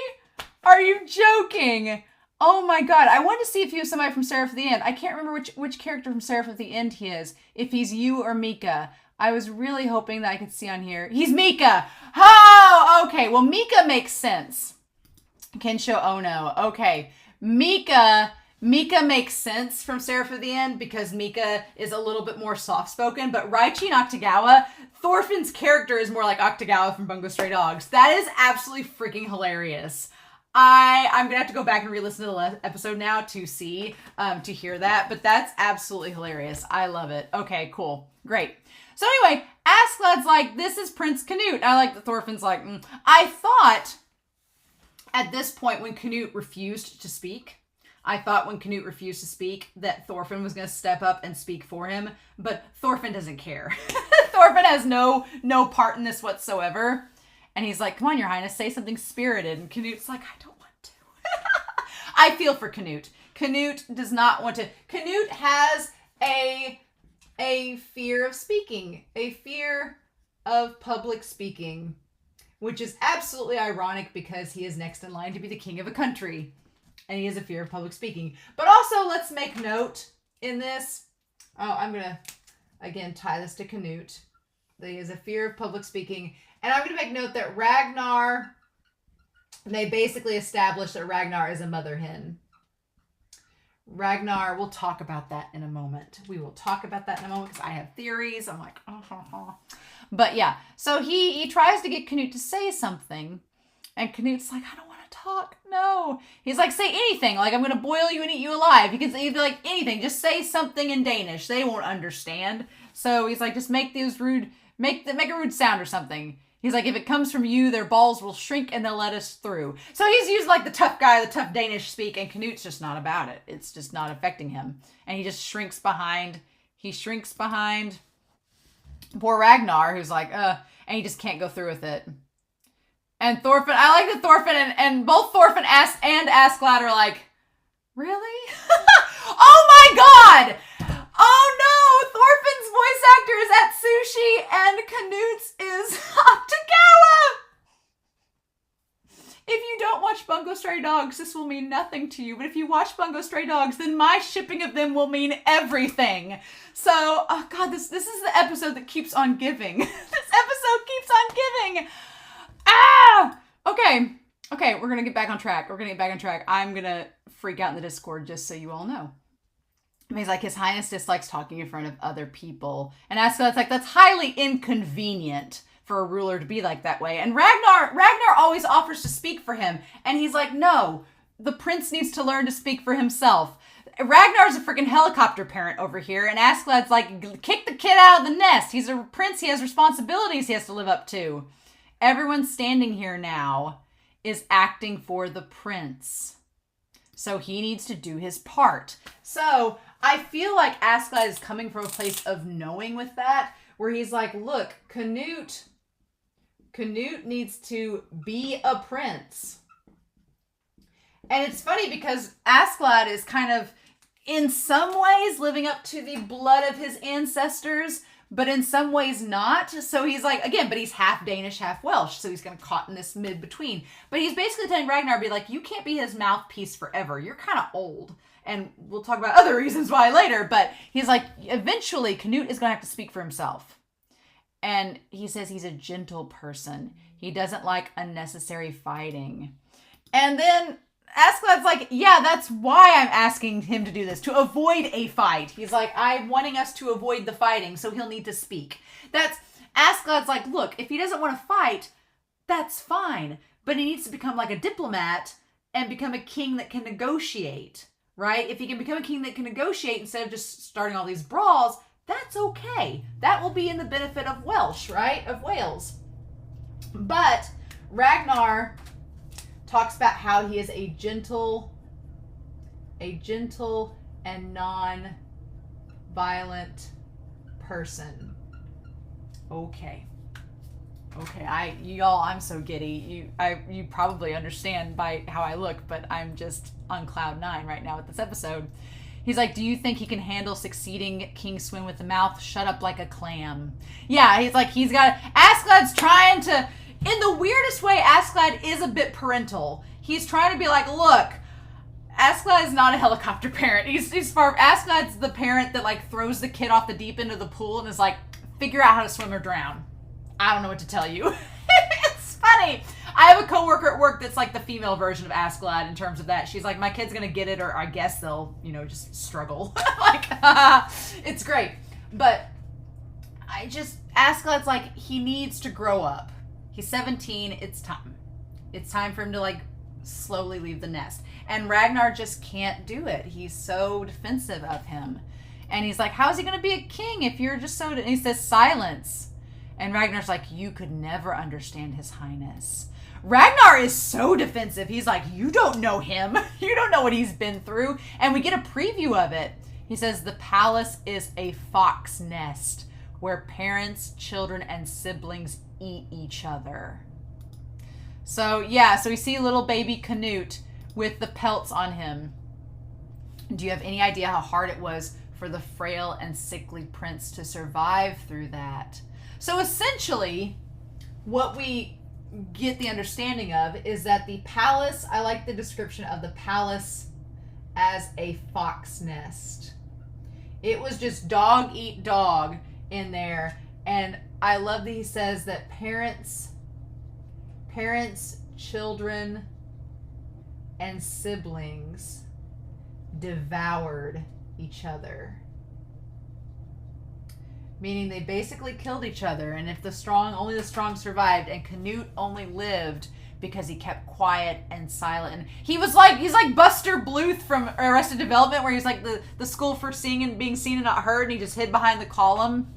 Are you joking? Oh my god, I wanted to see if he was somebody from Seraph of the End. I can't remember which character from Seraph of the End he is. If he's you or Mika. I was really hoping that I could see on here. He's Mika! Oh, okay. Well, Mika makes sense. Kinsho Ono. Okay. Mika makes sense from Seraph of the End because Mika is a little bit more soft-spoken. But Raichi and Octogawa, Thorfinn's character is more like Octogawa from Bungo Stray Dogs. That is absolutely freaking hilarious. I'm going to have to go back and re-listen to the episode now to see, to hear that. But that's absolutely hilarious. I love it. Okay, cool. Great. So anyway, Askeladd's like, this is Prince Canute. I like that Thorfinn's like, I thought at this point when Canute refused to speak, that Thorfinn was going to step up and speak for him. But Thorfinn doesn't care. Thorfinn has no part in this whatsoever. And he's like, come on, Your Highness, say something spirited. And Canute's like, I don't want to. I feel for Canute. Canute does not want to. Canute has a fear of speaking. A fear of public speaking. Which is absolutely ironic because he is next in line to be the king of a country. And he has a fear of public speaking. But also, let's make note in this. Oh, I'm going to, again, tie this to Canute. He has a fear of public speaking. And I'm going to make note that Ragnar, they basically established that Ragnar is a mother hen. Ragnar, we'll talk about that in a moment. We will talk about that in a moment because I have theories. I'm like, oh. But yeah, so he tries to get Canute to say something. And Canute's like, I don't want to talk. No. He's like, say anything. Like, I'm going to boil you and eat you alive. You can say like anything. Just say something in Danish. They won't understand. So he's like, just make those rude, make a rude sound or something. He's like, if it comes from you, their balls will shrink and they'll let us through. So he's used like the tough guy, the tough Danish speak, and Canute's just not about it. It's just not affecting him. And he just shrinks behind. He shrinks behind poor Ragnar, who's like, and he just can't go through with it. And Thorfinn, I like that Thorfinn and both Thorfinn and Askeladd are like, really? Oh my god! Oh no! Thorfinn's voice actor is at Sushi and Canute's is Octogawa! If you don't watch Bungo Stray Dogs, this will mean nothing to you. But if you watch Bungo Stray Dogs, then my shipping of them will mean everything. So, oh god, this is the episode that keeps on giving. This episode keeps on giving. Ah! Okay, we're gonna get back on track. I'm gonna freak out in the Discord just so you all know. He's like, His Highness dislikes talking in front of other people. And Askeladd's like, that's highly inconvenient for a ruler to be like that way. And Ragnar always offers to speak for him. And he's like, no, the prince needs to learn to speak for himself. Ragnar's a freaking helicopter parent over here. And Askeladd's like, kick the kid out of the nest. He's a prince. He has responsibilities he has to live up to. Everyone standing here now is acting for the prince. So he needs to do his part. So I feel like Askeladd is coming from a place of knowing with that, where he's like, look, Canute needs to be a prince. And it's funny because Askeladd is kind of, in some ways, living up to the blood of his ancestors, but in some ways not. So he's like, again, but he's half Danish, half Welsh. So he's kind of caught in this mid-between. But he's basically telling Ragnar, be like, you can't be his mouthpiece forever. You're kind of old. And we'll talk about other reasons why later. But he's like, eventually, Canute is going to have to speak for himself. And he says he's a gentle person. He doesn't like unnecessary fighting. And then Askeladd's like, yeah, that's why I'm asking him to do this, to avoid a fight. He's like, I'm wanting us to avoid the fighting, so he'll need to speak. Askeladd's like, look, if he doesn't want to fight, that's fine. But he needs to become like a diplomat and become a king that can negotiate, right? If he can become a king that can negotiate instead of just starting all these brawls, that's okay. That will be in the benefit of Welsh, right? Of Wales. But Ragnar talks about how he is a gentle and non-violent person. Okay, y'all, I'm so giddy. You probably understand by how I look, but I'm just on cloud 9 right now with this episode. He's like, do you think he can handle succeeding King Swin with the mouth shut up like a clam? Yeah, he's like, Askeladd's trying to, in the weirdest way, Askeladd is a bit parental. He's trying to be like, look, Askeladd is not a helicopter parent. He's far, Askeladd's the parent that like throws the kid off the deep end of the pool and is like, figure out how to swim or drown. I don't know what to tell you. It's funny. I have a coworker at work that's like the female version of Askeladd in terms of that. She's like, my kid's gonna get it, or I guess they'll, just struggle. Like, it's great. But Askeladd's like, he needs to grow up. He's 17, it's time. It's time for him to like slowly leave the nest. And Ragnar just can't do it. He's so defensive of him. And he's like, how is he gonna be a king if you're just so, and he says, silence. And Ragnar's like, you could never understand His Highness. Ragnar is so defensive. He's like, you don't know him. You don't know what he's been through. And we get a preview of it. He says, the palace is a fox nest where parents, children, and siblings eat each other. So, yeah, so we see little baby Canute with the pelts on him. Do you have any idea how hard it was for the frail and sickly prince to survive through that? So essentially, what we get the understanding of is that the palace, I like the description of the palace as a fox nest. It was just dog eat dog in there. And I love that he says that parents, children, and siblings devoured each other. Meaning they basically killed each other, and only the strong survived, and Canute only lived because he kept quiet and silent. And he's like Buster Bluth from Arrested Development, where he's like the school for seeing and being seen and not heard, and he just hid behind the column.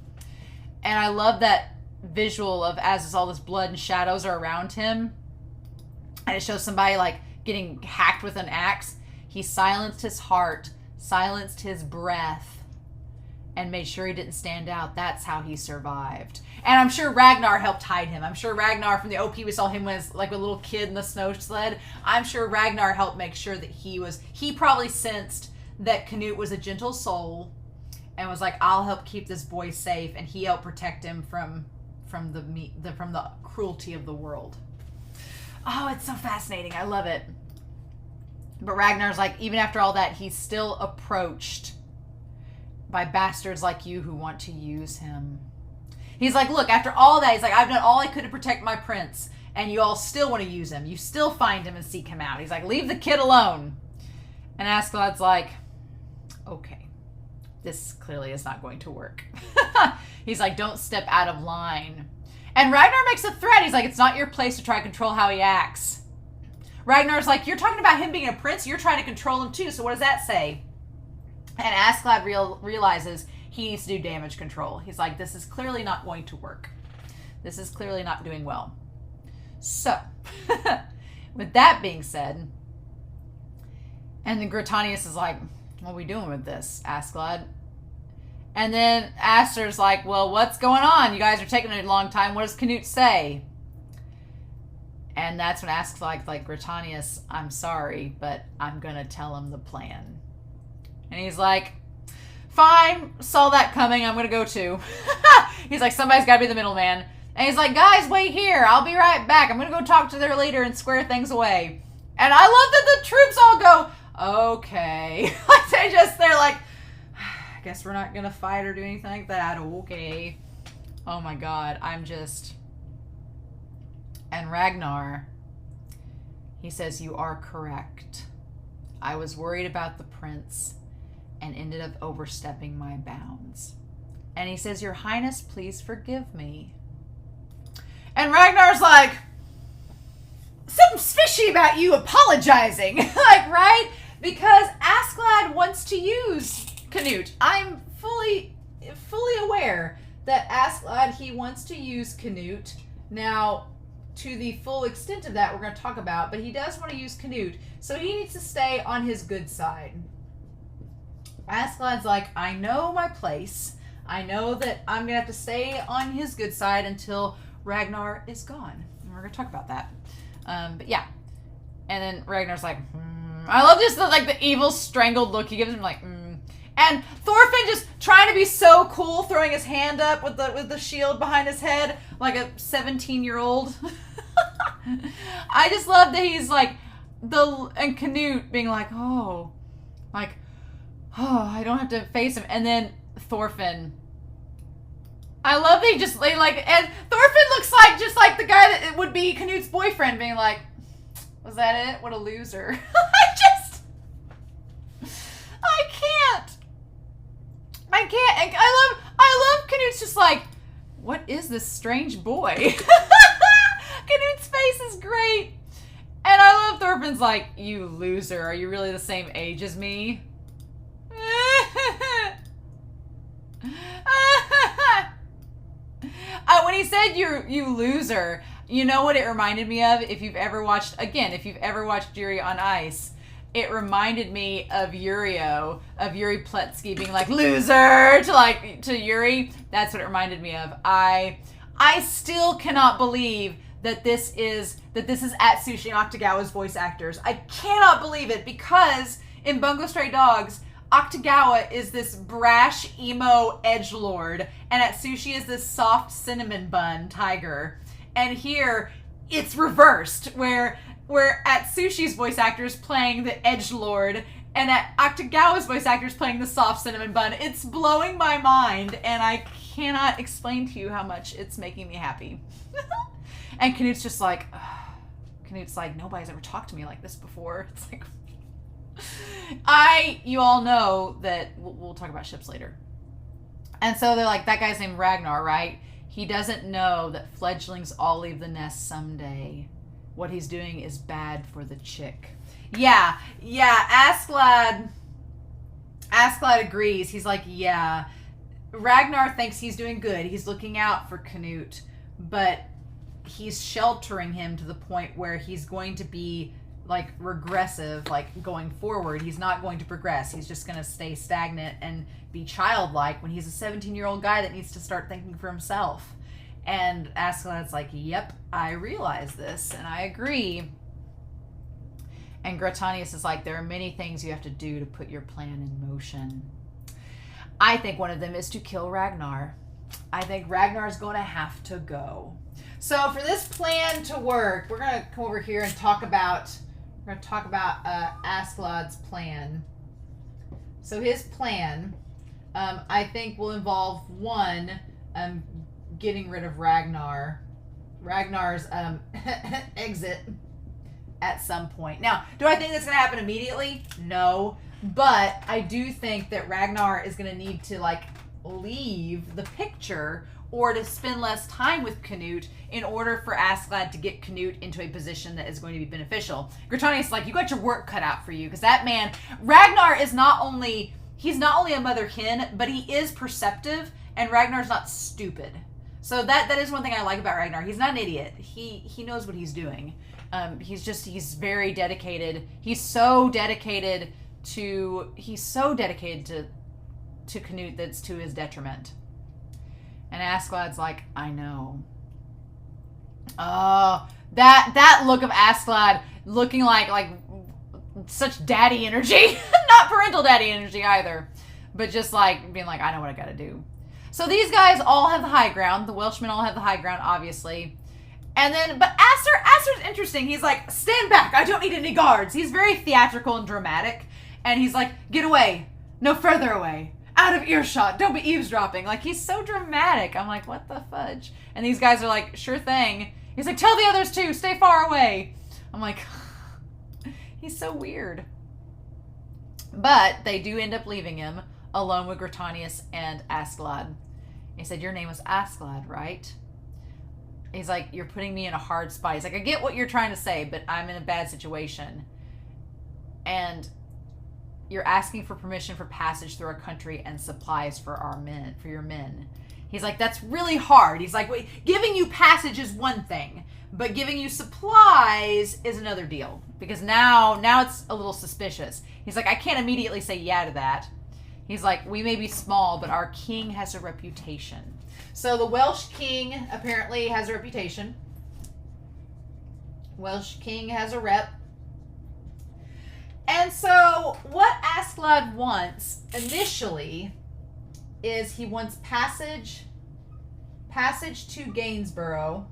And I love that visual of as all this blood and shadows are around him, and it shows somebody like getting hacked with an axe. He silenced his heart, silenced his breath, and made sure he didn't stand out. That's how he survived. And I'm sure Ragnar helped hide him. I'm sure Ragnar from the OP, we saw him as like a little kid in the snow sled. I'm sure Ragnar helped make sure that he probably sensed that Canute was a gentle soul and was like, I'll help keep this boy safe, and he helped protect him from the cruelty of the world. Oh, it's so fascinating. I love it. But Ragnar's like, even after all that, he's still approached by bastards like you who want to use him. He's like, look, after all that, he's like, I've done all I could to protect my prince, and you all still want to use him. You still find him and seek him out. He's like, leave the kid alone. And ASKELADD's like, okay, this clearly is not going to work. He's like, don't step out of line. And Ragnar makes a threat. He's like, it's not your place to try to control how he acts. Ragnar's like, you're talking about him being a prince, you're trying to control him too, so what does that say? And ASKELADD realizes he needs to do damage control. He's like, this is clearly not going to work. This is clearly not doing well. So, with that being said, and then Gritanius is like, what are we doing with this, ASKELADD? And then Aster's like, well, what's going on? You guys are taking a long time. What does Canute say? And that's when ASKELADD's like, Gritanius, I'm sorry, but I'm going to tell him the plan. And he's like, fine, saw that coming, I'm going to go too. He's like, somebody's got to be the middleman. And he's like, guys, wait here, I'll be right back. I'm going to go talk to their leader and square things away. And I love that the troops all go, okay. Like they're like, I guess we're not going to fight or do anything like that. Okay. Oh my God, And Ragnar, he says, you are correct. I was worried about the prince and ended up overstepping my bounds. And he says, Your Highness, please forgive me. And Ragnar's like, something's fishy about you apologizing. Like, right? Because ASKELADD wants to use Canute. I'm fully aware that ASKELADD, he wants to use Canute. Now, to the full extent of that, we're going to talk about, but he does want to use Canute. So he needs to stay on his good side. ASKELADD's like, I know my place. I know that I'm going to have to stay on his good side until Ragnar is gone. And we're going to talk about that. But yeah. And then Ragnar's like, I love just the evil strangled look he gives him, like, And Thorfinn just trying to be so cool, throwing his hand up with the shield behind his head, like a 17-year-old. I just love that he's like, and Canute being like, oh, I don't have to face him. And then Thorfinn, I love that and Thorfinn looks like just like the guy that would be Canute's boyfriend, being like, was that it? What a loser. I can't. And I love Canute's just like, what is this strange boy? Canute's face is great. And I love Thorfinn's like, you loser, are you really the same age as me? When he said you loser, you know what it reminded me of? If you've ever watched Yuri on Ice, it reminded me of Yurio, of Yuri Pletsky being like, loser, to Yuri. That's what it reminded me of. I still cannot believe that this is Atsushi and Akutagawa's voice actors. I cannot believe it, because in Bungo Stray Dogs, Akutagawa is this brash, emo edgelord, and Atsushi is this soft cinnamon bun tiger. And here, it's reversed, where Atsushi's voice actor is playing the edgelord, and Akutagawa's voice actor is playing the soft cinnamon bun. It's blowing my mind, and I cannot explain to you how much it's making me happy. And Canute's just like, nobody's ever talked to me like this before. It's like, you all know that we'll talk about ships later. And so they're like, that guy's named Ragnar, right? He doesn't know that fledglings all leave the nest someday. What he's doing is bad for the chick. Yeah, ASKELADD agrees. He's like, yeah, Ragnar thinks he's doing good. He's looking out for Canute. but he's sheltering him to the point where he's going to be like regressive, like going forward. He's not going to progress. He's just going to stay stagnant and be childlike when he's a 17-year-old guy that needs to start thinking for himself. And Askeladd's like, yep, I realize this and I agree. And Gratanius is like, there are many things you have to do to put your plan in motion. I think one of them is to kill Ragnar. I think Ragnar's going to have to go. So for this plan to work, we're going to come over here and talk about Askeladd's plan. So his plan, I think, will involve one, getting rid of Ragnar's exit at some point. Now, do I think that's going to happen immediately? No. But I do think that Ragnar is going to need to, like, leave the picture or to spend less time with Canute in order for Askeladd to get Canute into a position that is going to be beneficial. Gratanius is like, you got your work cut out for you, because that man, Ragnar is he's not only a motherkin, but he is perceptive, and Ragnar's not stupid. So that is one thing I like about Ragnar. He's not an idiot. He knows what he's doing. He's very dedicated. He's so dedicated to Canute that's to his detriment. And Askeladd's like, I know. Oh, that look of Askeladd looking like such daddy energy. Not parental daddy energy either. But just like being like, I know what I gotta do. So these guys all have the high ground. The Welshmen all have the high ground, obviously. And then, but Aster's interesting. He's like, stand back. I don't need any guards. He's very theatrical and dramatic. And he's like, get away. No, further away. Out of earshot. Don't be eavesdropping. Like, he's so dramatic. I'm like, what the fudge? And these guys are like, sure thing. He's like, tell the others too. Stay far away. I'm like, he's so weird. But they do end up leaving him alone with Gratanius and Askeladd. He said, your name was Askeladd, right? He's like, you're putting me in a hard spot. He's like, I get what you're trying to say, but I'm in a bad situation. And you're asking for permission for passage through our country and supplies for your men. He's like, that's really hard. He's like, wait, giving you passage is one thing, but giving you supplies is another deal. Because now it's a little suspicious. He's like, I can't immediately say yeah to that. He's like, we may be small, but our king has a reputation. So the Welsh king apparently has a reputation. Welsh king has a rep. And so what Askeladd wants initially is he wants passage to Gainsborough.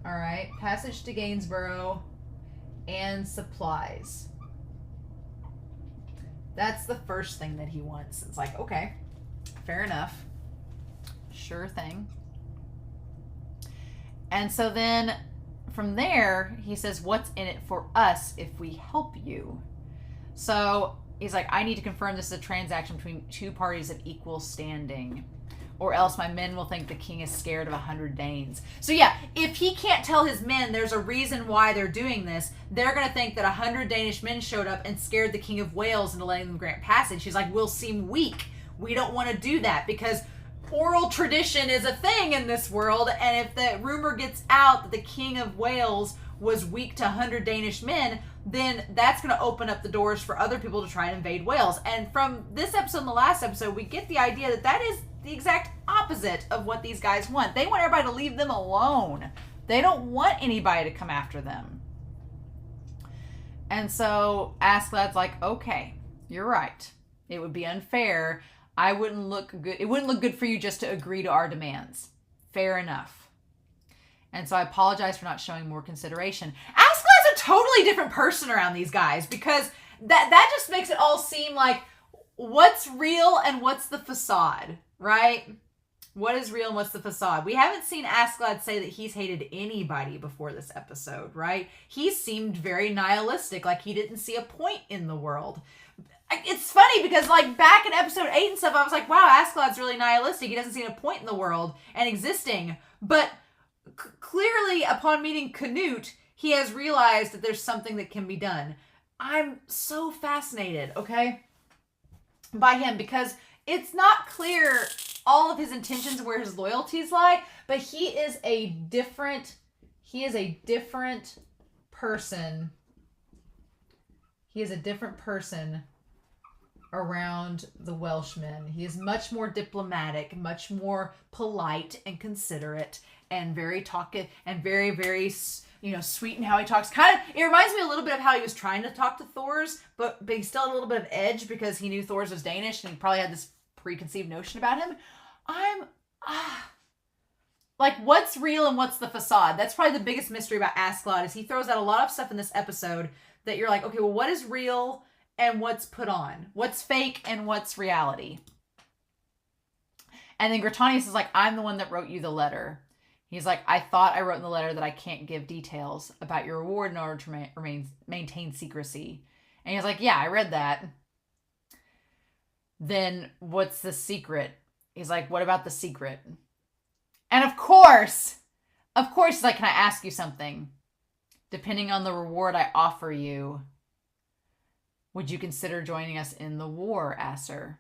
All right, passage to Gainsborough and supplies. That's the first thing that he wants. It's like, okay, fair enough. Sure thing. And so then from there, he says, what's in it for us if we help you? So he's like, I need to confirm this is a transaction between two parties of equal standing, or else my men will think the king is scared of 100 Danes. So yeah, if he can't tell his men there's a reason why they're doing this, they're going to think that 100 Danish men showed up and scared the king of Wales into letting them grant passage. He's like, we'll seem weak. We don't want to do that because oral tradition is a thing in this world, and if the rumor gets out that the king of Wales was weak to 100 Danish men, then that's going to open up the doors for other people to try and invade Wales. And from this episode and the last episode, we get the idea that that is the exact opposite of what these guys want. They want everybody to leave them alone. They don't want anybody to come after them. And so Askeladd's like, okay, you're right. It would be unfair. It wouldn't look good for you just to agree to our demands. Fair enough. And so I apologize for not showing more consideration. Askeladd's a totally different person around these guys, because that just makes it all seem like what's real and what's the facade, right? What is real and what's the facade? We haven't seen Askeladd say that he's hated anybody before this episode, right? He seemed very nihilistic, like he didn't see a point in the world. It's funny because, like, back in episode 8 and stuff, I was like, wow, Askeladd's really nihilistic. He doesn't see a point in the world and existing. But clearly, upon meeting Canute, he has realized that there's something that can be done. I'm so fascinated, okay, by him, because it's not clear all of his intentions and where his loyalties lie, but he is a different person. He is a different person around the Welshmen. He is much more diplomatic, much more polite and considerate, and very talkative, and very, very, sweet in how he talks. It reminds me a little bit of how he was trying to talk to Thor's, but he still had a little bit of edge because he knew Thor's was Danish and he probably had this preconceived notion about him. What's real and what's the facade? That's probably the biggest mystery about ASKELADD, is he throws out a lot of stuff in this episode that you're like, okay, well, what is real and what's put on? What's fake and what's reality? And then Gratanius is like, I'm the one that wrote you the letter. He's like, I thought I wrote in the letter that I can't give details about your reward in order to maintain secrecy. And he's like, yeah, I read that. Then what's the secret? He's like, what about the secret? And of course, he's like, can I ask you something? Depending on the reward I offer you, would you consider joining us in the war, Asser?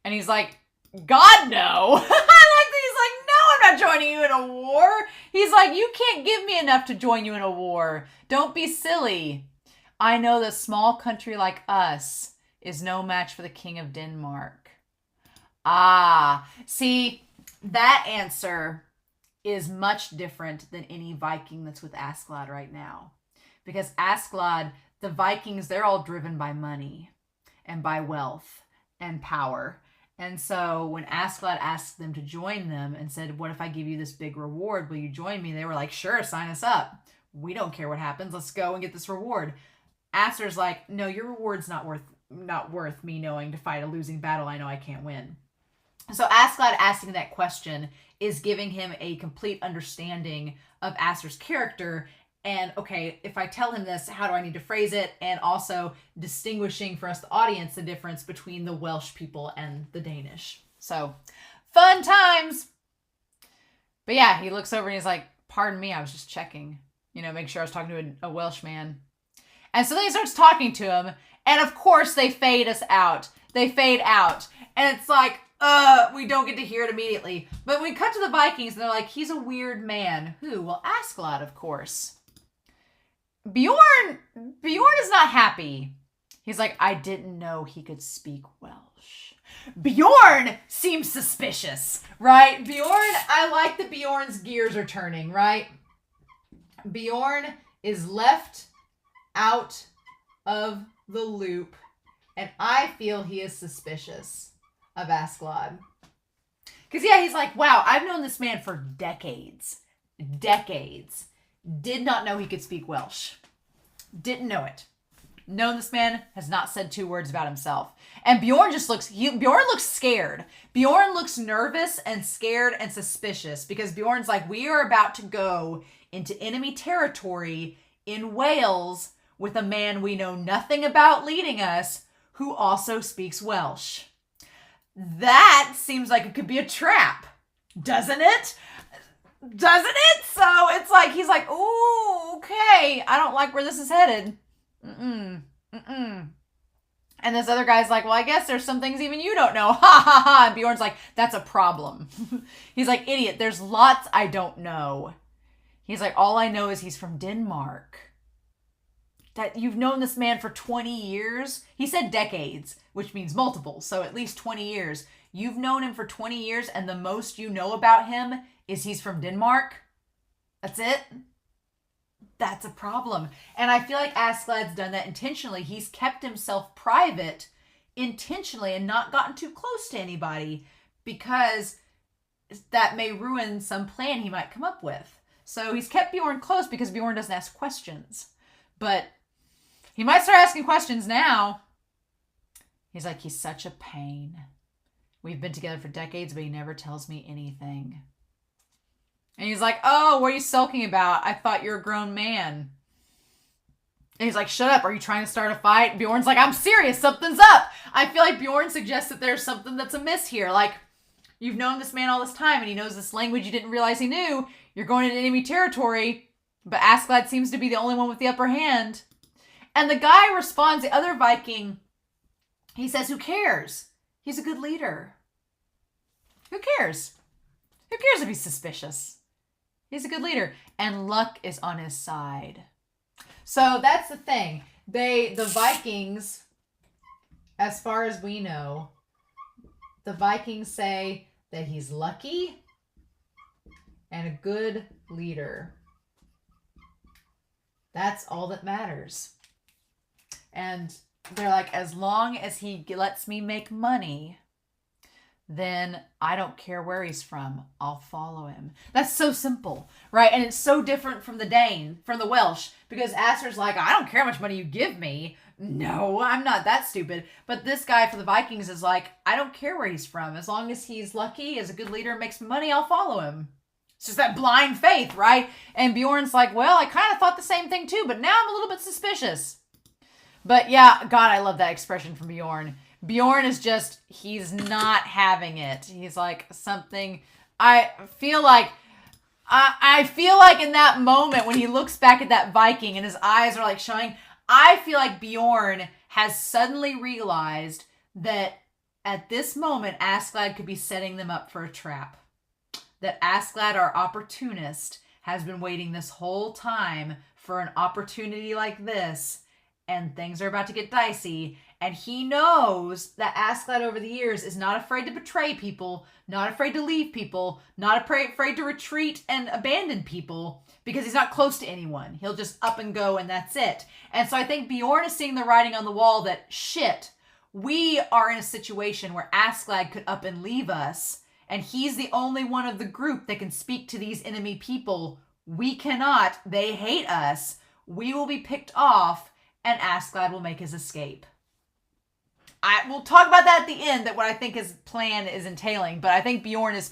And he's like, God, no. I like that he's like, no, I'm not joining you in a war. He's like, you can't give me enough to join you in a war. Don't be silly. I know that a small country like us is no match for the king of Denmark. See, that answer is much different than any Viking that's with ASKELADD right now. Because ASKELADD, the Vikings, they're all driven by money and by wealth and power. And so when ASKELADD asked them to join them and said, what if I give you this big reward? Will you join me? They were like, sure, sign us up. We don't care what happens. Let's go and get this reward. Asser's like, no, your reward's not worth me knowing to fight a losing battle I know I can't win. So ASKELADD asking that question is giving him a complete understanding of Asser's character. And, okay, if I tell him this, how do I need to phrase it? And also distinguishing for us, the audience, the difference between the Welsh people and the Danish. So, fun times! But yeah, he looks over and he's like, pardon me, I was just checking. Make sure I was talking to a Welsh man. And so then he starts talking to him. And of course, they fade us out. They fade out. And it's like, we don't get to hear it immediately. But we cut to the Vikings, and they're like, he's a weird man. Who? Well, ASKELADD, of course. Bjorn is not happy. He's like, I didn't know he could speak Welsh. Bjorn seems suspicious, right? Bjorn, I like that Bjorn's gears are turning, right? Bjorn is left out of the loop, and I feel he is suspicious of ASKELADD. Because, yeah, he's like, wow, I've known this man for decades. Decades. Did not know he could speak Welsh. Didn't know it. Known this man, has not said 2 words about himself. And Bjorn Bjorn looks scared. Bjorn looks nervous and scared and suspicious because Bjorn's like, we are about to go into enemy territory in Wales with a man we know nothing about leading us who also speaks Welsh. That seems like it could be a trap, doesn't it? Doesn't it? So it's like, he's like, ooh, okay, I don't like where this is headed. And this other guy's like, well, I guess there's some things even you don't know. Ha ha ha. And Bjorn's like, that's a problem. He's like, idiot, there's lots I don't know. He's like, all I know is he's from Denmark. That you've known this man for 20 years. He said decades, which means multiple. So at least 20 years. You've known him for 20 years and the most you know about him is he's from Denmark. That's it. That's a problem. And I feel like ASKELADD's done that intentionally. He's kept himself private intentionally and not gotten too close to anybody because that may ruin some plan he might come up with. So he's kept Bjorn close because Bjorn doesn't ask questions. But he might start asking questions now. He's like, he's such a pain. We've been together for decades, but he never tells me anything. And he's like, oh, what are you sulking about? I thought you're a grown man. And he's like, shut up. Are you trying to start a fight? Bjorn's like, I'm serious. Something's up. I feel like Bjorn suggests that there's something that's amiss here. Like, you've known this man all this time and he knows this language you didn't realize he knew. You're going into enemy territory. But ASKELADD seems to be the only one with the upper hand. And the guy responds, the other Viking, he says, who cares? He's a good leader. Who cares? Who cares if he's suspicious? He's a good leader. And luck is on his side. So that's the thing. The Vikings, as far as we know, the Vikings say that he's lucky and a good leader. That's all that matters. And they're like, as long as he lets me make money, then I don't care where he's from. I'll follow him. That's so simple, right? And it's so different from the Welsh, because Aster's like, I don't care how much money you give me. No, I'm not that stupid. But this guy for the Vikings is like, I don't care where he's from. As long as he's lucky, is a good leader, makes money, I'll follow him. It's just that blind faith, right? And Bjorn's like, well, I kind of thought the same thing too, but now I'm a little bit suspicious. But yeah, God, I love that expression from Bjorn. Bjorn is just, he's not having it. He's like something, I feel like in that moment when he looks back at that Viking and his eyes are like showing, I feel like Bjorn has suddenly realized that at this moment, ASKELADD could be setting them up for a trap. That ASKELADD, our opportunist, has been waiting this whole time for an opportunity like this, and things are about to get dicey. And he knows that ASKELADD over the years is not afraid to betray people, not afraid to leave people, not afraid to retreat and abandon people, because he's not close to anyone. He'll just up and go and that's it. And so I think Bjorn is seeing the writing on the wall that, shit, we are in a situation where ASKELADD could up and leave us, and he's the only one of the group that can speak to these enemy people. We cannot. They hate us. We will be picked off, and ASKELADD will make his escape. We'll talk about that at the end, that what I think his plan is entailing. But I think Bjorn is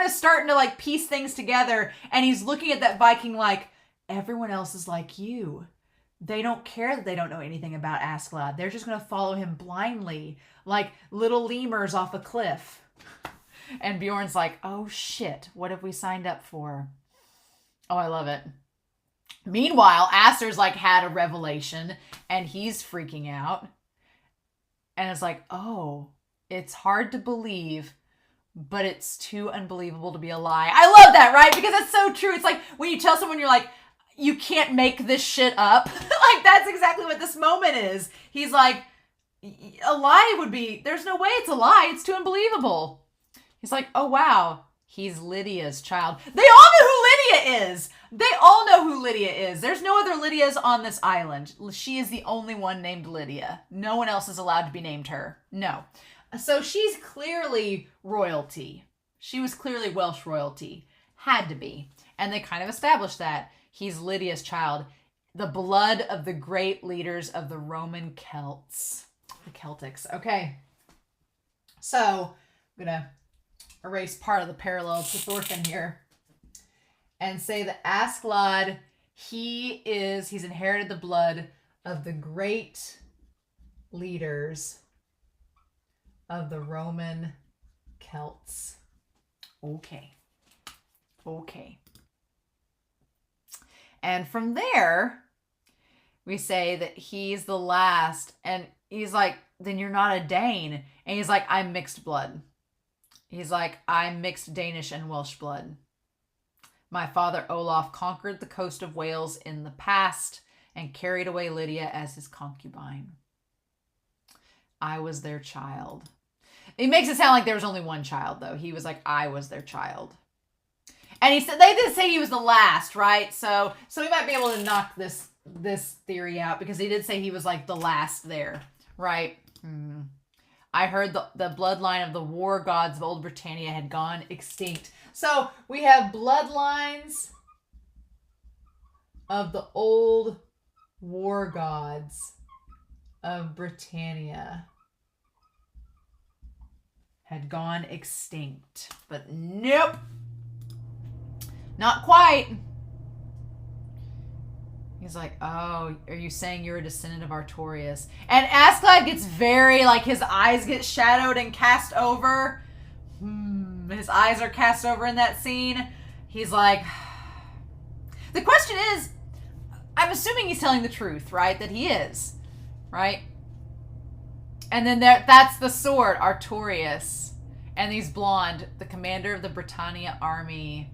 starting to like piece things together, and he's looking at that Viking like, everyone else is like you. They don't care that they don't know anything about ASKELADD. They're just going to follow him blindly, like little lemurs off a cliff. And Bjorn's like, oh shit, what have we signed up for? Oh, I love it. Meanwhile, Aster's like had a revelation, and he's freaking out. And it's like, oh, it's hard to believe, but it's too unbelievable to be a lie. I love that, right? Because it's so true. It's like when you tell someone, you're like, you can't make this shit up. Like, that's exactly what this moment is. He's like, a lie would be, there's no way it's a lie. It's too unbelievable. He's like, oh, wow, he's Lydia's child. They all know who Lydia is. They all know who Lydia is. There's no other Lydias on this island. She is the only one named Lydia. No one else is allowed to be named her. No. So she's clearly royalty. She was clearly Welsh royalty. Had to be. And they kind of established that. He's Lydia's child. The blood of the great leaders of the Roman Celts. The Celtics. Okay. So, I'm going to erase part of the parallel to Thorfinn here and say that ASKELADD, he's inherited the blood of the great leaders of the Roman Celts. Okay. And from there, we say that he's the last, and he's like, then you're not a Dane. And he's like, I'm mixed blood. He's like, I'm mixed Danish and Welsh blood. My father Olaf conquered the coast of Wales in the past and carried away Lydia as his concubine. I was their child. It makes it sound like there was only one child, though. He was like, I was their child. And he said, they did say he was the last, right? So we might be able to knock this theory out, because he did say he was like the last there, right? I heard the bloodline of the war gods of old Britannia had gone extinct. So we have bloodlines of the old war gods of Britannia had gone extinct. But nope. Not quite. He's like, oh, are you saying you're a descendant of Artorias? And ASKELADD gets very, like, his eyes get shadowed and cast over. His eyes are cast over in that scene. He's like, the question is, I'm assuming he's telling the truth, right? That he is, right? And then that's the sword, Artorias. And he's blonde. The commander of the Britannia army.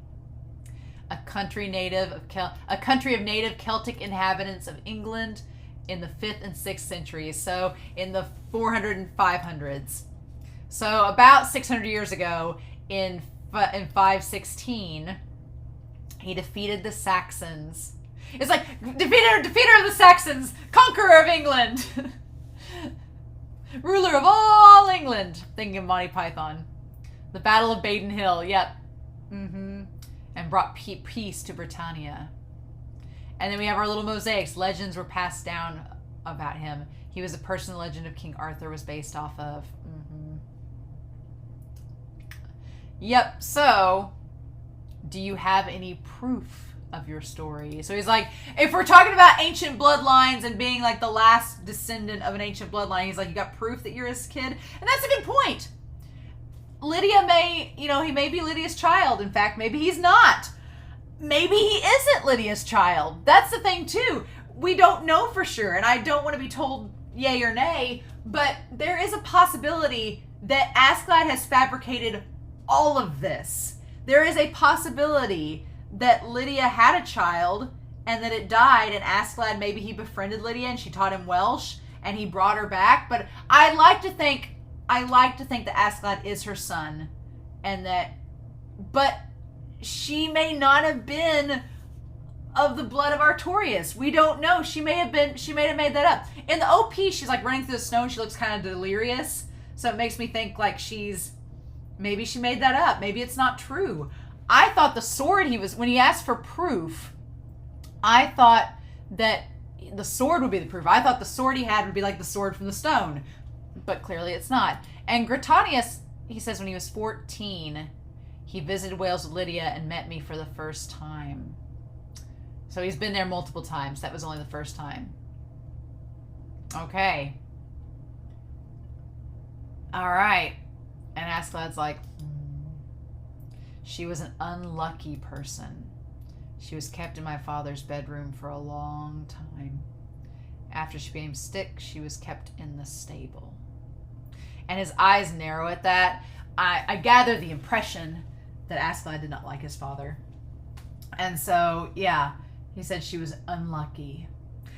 A country of native Celtic inhabitants of England in the 5th and 6th centuries. So in the 400 and 500s. So about 600 years ago, in 516, he defeated the Saxons. It's like, defeater of the Saxons, conqueror of England. Ruler of all England. Thinking of Monty Python. The Battle of Baden Hill, yep. And brought peace to Britannia. And then we have our little mosaics. Legends were passed down about him. He was a person the legend of King Arthur was based off of. Yep, so do you have any proof of your story? So he's like, if we're talking about ancient bloodlines and being like the last descendant of an ancient bloodline, he's like, you got proof that you're his kid? And that's a good point. Lydia may, he may be Lydia's child. In fact, maybe he's not. Maybe he isn't Lydia's child. That's the thing, too. We don't know for sure, and I don't want to be told yay or nay, but there is a possibility that ASKELADD has fabricated all of this. There is a possibility that Lydia had a child and that it died, and ASKELADD, maybe he befriended Lydia and she taught him Welsh and he brought her back. But I like to think that ASKELADD is her son, but she may not have been of the blood of Artorias. We don't know. She may have made that up. In the OP, she's like running through the snow and she looks kind of delirious. So it makes me think like maybe she made that up. Maybe it's not true. I thought the sword when he asked for proof, I thought that the sword would be the proof. I thought the sword he had would be like the sword from the stone. But clearly it's not. And Gritanius, he says when he was 14, he visited Wales with Lydia and met me for the first time. So he's been there multiple times. That was only the first time. Okay. All right. And ASKELADD's like, she was an unlucky person. She was kept in my father's bedroom for a long time. After she became sick, she was kept in the stable. And his eyes narrow at that. I gather the impression that ASKELADD did not like his father. And so, yeah, he said she was unlucky.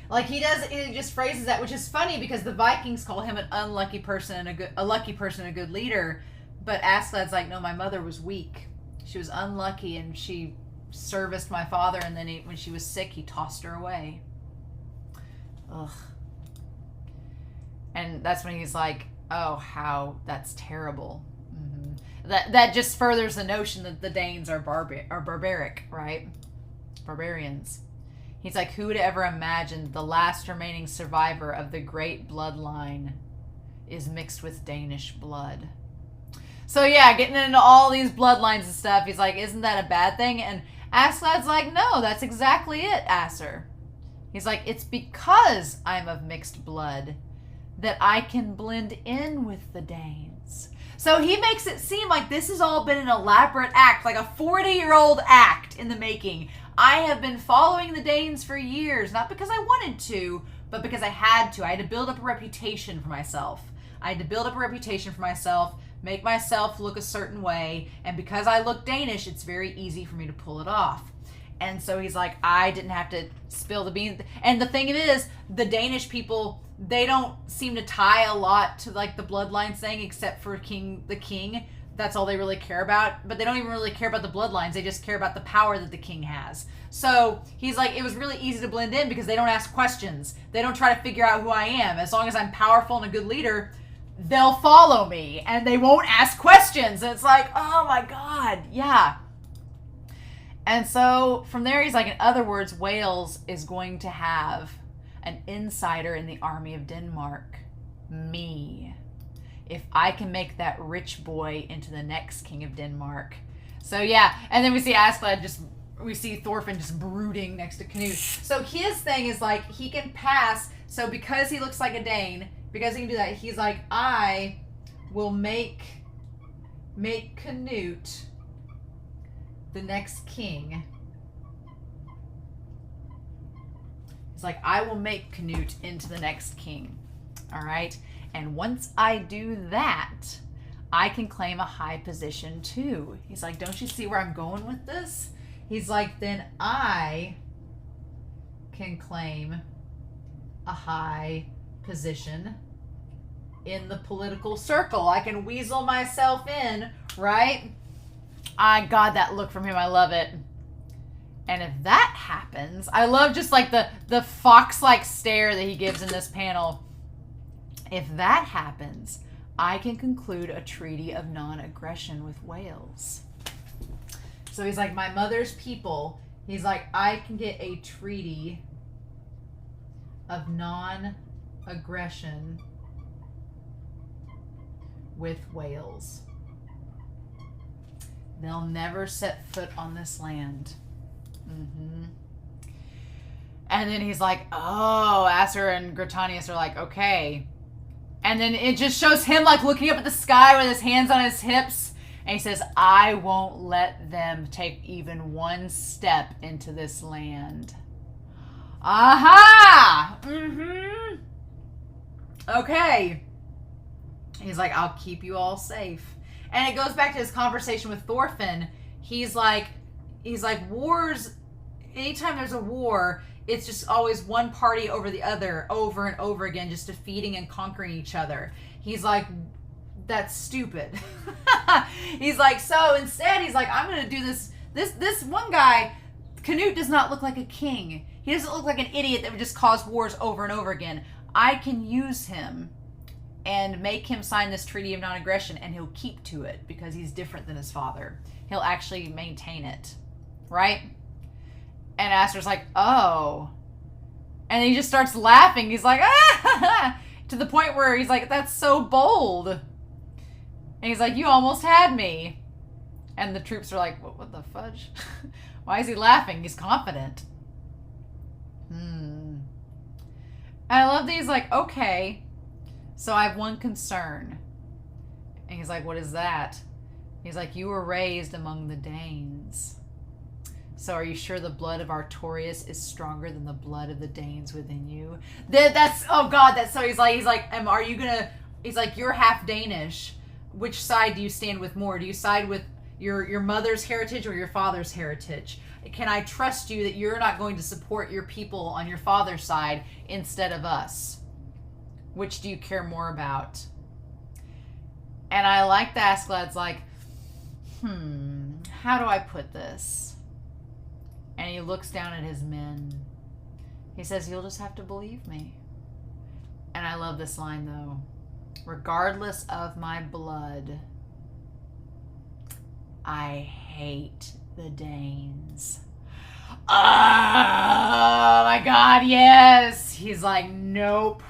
Like he just phrases that, which is funny because the Vikings call him an unlucky person and a lucky person and a good leader. But ASKELADD's like, no, my mother was weak. She was unlucky and she serviced my father, and then when she was sick, he tossed her away. Ugh. And that's when he's like, oh, how that's terrible. That just furthers the notion that the Danes are barbaric, right? Barbarians. He's like, who would ever imagine the last remaining survivor of the great bloodline is mixed with Danish blood? So yeah, getting into all these bloodlines and stuff, he's like, isn't that a bad thing? And ASKELADD's like, no, that's exactly it, Asser. He's like, it's because I'm of mixed blood that I can blend in with the Danes. So he makes it seem like this has all been an elaborate act, like a 40-year-old act in the making. I have been following the Danes for years, not because I wanted to, but because I had to. I had to build up a reputation for myself. Make myself look a certain way, and because I look Danish, it's very easy for me to pull it off. And so he's like, I didn't have to spill the beans. And the thing is, the Danish people, they don't seem to tie a lot to like the bloodline thing, except for the king. That's all they really care about. But they don't even really care about the bloodlines. They just care about the power that the king has. So he's like, it was really easy to blend in because they don't ask questions. They don't try to figure out who I am. As long as I'm powerful and a good leader, they'll follow me and they won't ask questions. And it's like, oh my God, yeah. And so from there, he's like, in other words, Wales is going to have an insider in the army of Denmark. Me. If I can make that rich boy into the next king of Denmark. So yeah, and then we see we see Thorfinn just brooding next to Canute. So his thing is like, he can pass. So because he looks like a Dane, because he can do that, he's like, I will make Canute the next king. He's like, I will make Canute into the next king. All right? And once I do that, I can claim a high position too. He's like, don't you see where I'm going with this? He's like, then I can claim a high position in the political circle. I can weasel myself in, right? God, that look from him, I love it. And if that happens, I love just like the fox-like stare that he gives in this panel. If that happens, I can conclude a treaty of non-aggression with Wales. So he's like, my mother's people, he's like, I can get a treaty of non-aggression with Wales. They'll never set foot on this land. And then he's like, oh, Asser and Gratanius are like, okay. And then it just shows him like looking up at the sky with his hands on his hips. And he says, I won't let them take even one step into this land. Aha! Okay. He's like, I'll keep you all safe. And it goes back to his conversation with Thorfinn. He's like, wars, anytime there's a war, it's just always one party over the other, over and over again, just defeating and conquering each other. He's like, that's stupid. He's like, so instead, he's like, I'm going to do this. This one guy, Canute, does not look like a king. He doesn't look like an idiot that would just cause wars over and over again. I can use him and make him sign this treaty of non-aggression, and he'll keep to it because he's different than his father. He'll actually maintain it, right? And Asser's like, oh. And he just starts laughing. He's like, ah! To the point where he's like, that's so bold. And he's like, you almost had me. And the troops are like, what the fudge? Why is he laughing? He's confident. And I love that he's like, okay, so I have one concern. And he's like, what is that? He's like, you were raised among the Danes. So are you sure the blood of Artorius is stronger than the blood of the Danes within you? That's, oh God, that's so, he's like, are you gonna, he's like, you're half Danish. Which side do you stand with more? Do you side with your mother's heritage or your father's heritage? Can I trust you that you're not going to support your people on your father's side instead of us? Which do you care more about? And I like that Askeladd's like, how do I put this? And he looks down at his men. He says, you'll just have to believe me. And I love this line, though. Regardless of my blood, I hate the Danes. Oh, my God, yes. He's like, nope.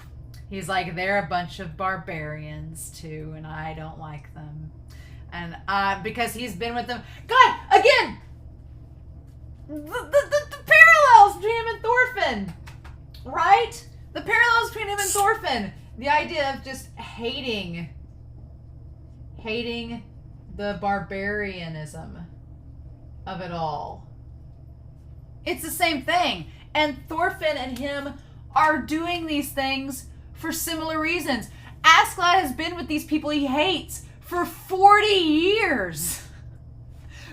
He's like, they're a bunch of barbarians, too, and I don't like them. And because he's been with them. God, again! The parallels between him and Thorfinn, right? The parallels between him and Thorfinn. The idea of just hating the barbarianism of it all. It's the same thing. And Thorfinn and him are doing these things for similar reasons. Askeladd has been with these people he hates for 40 years.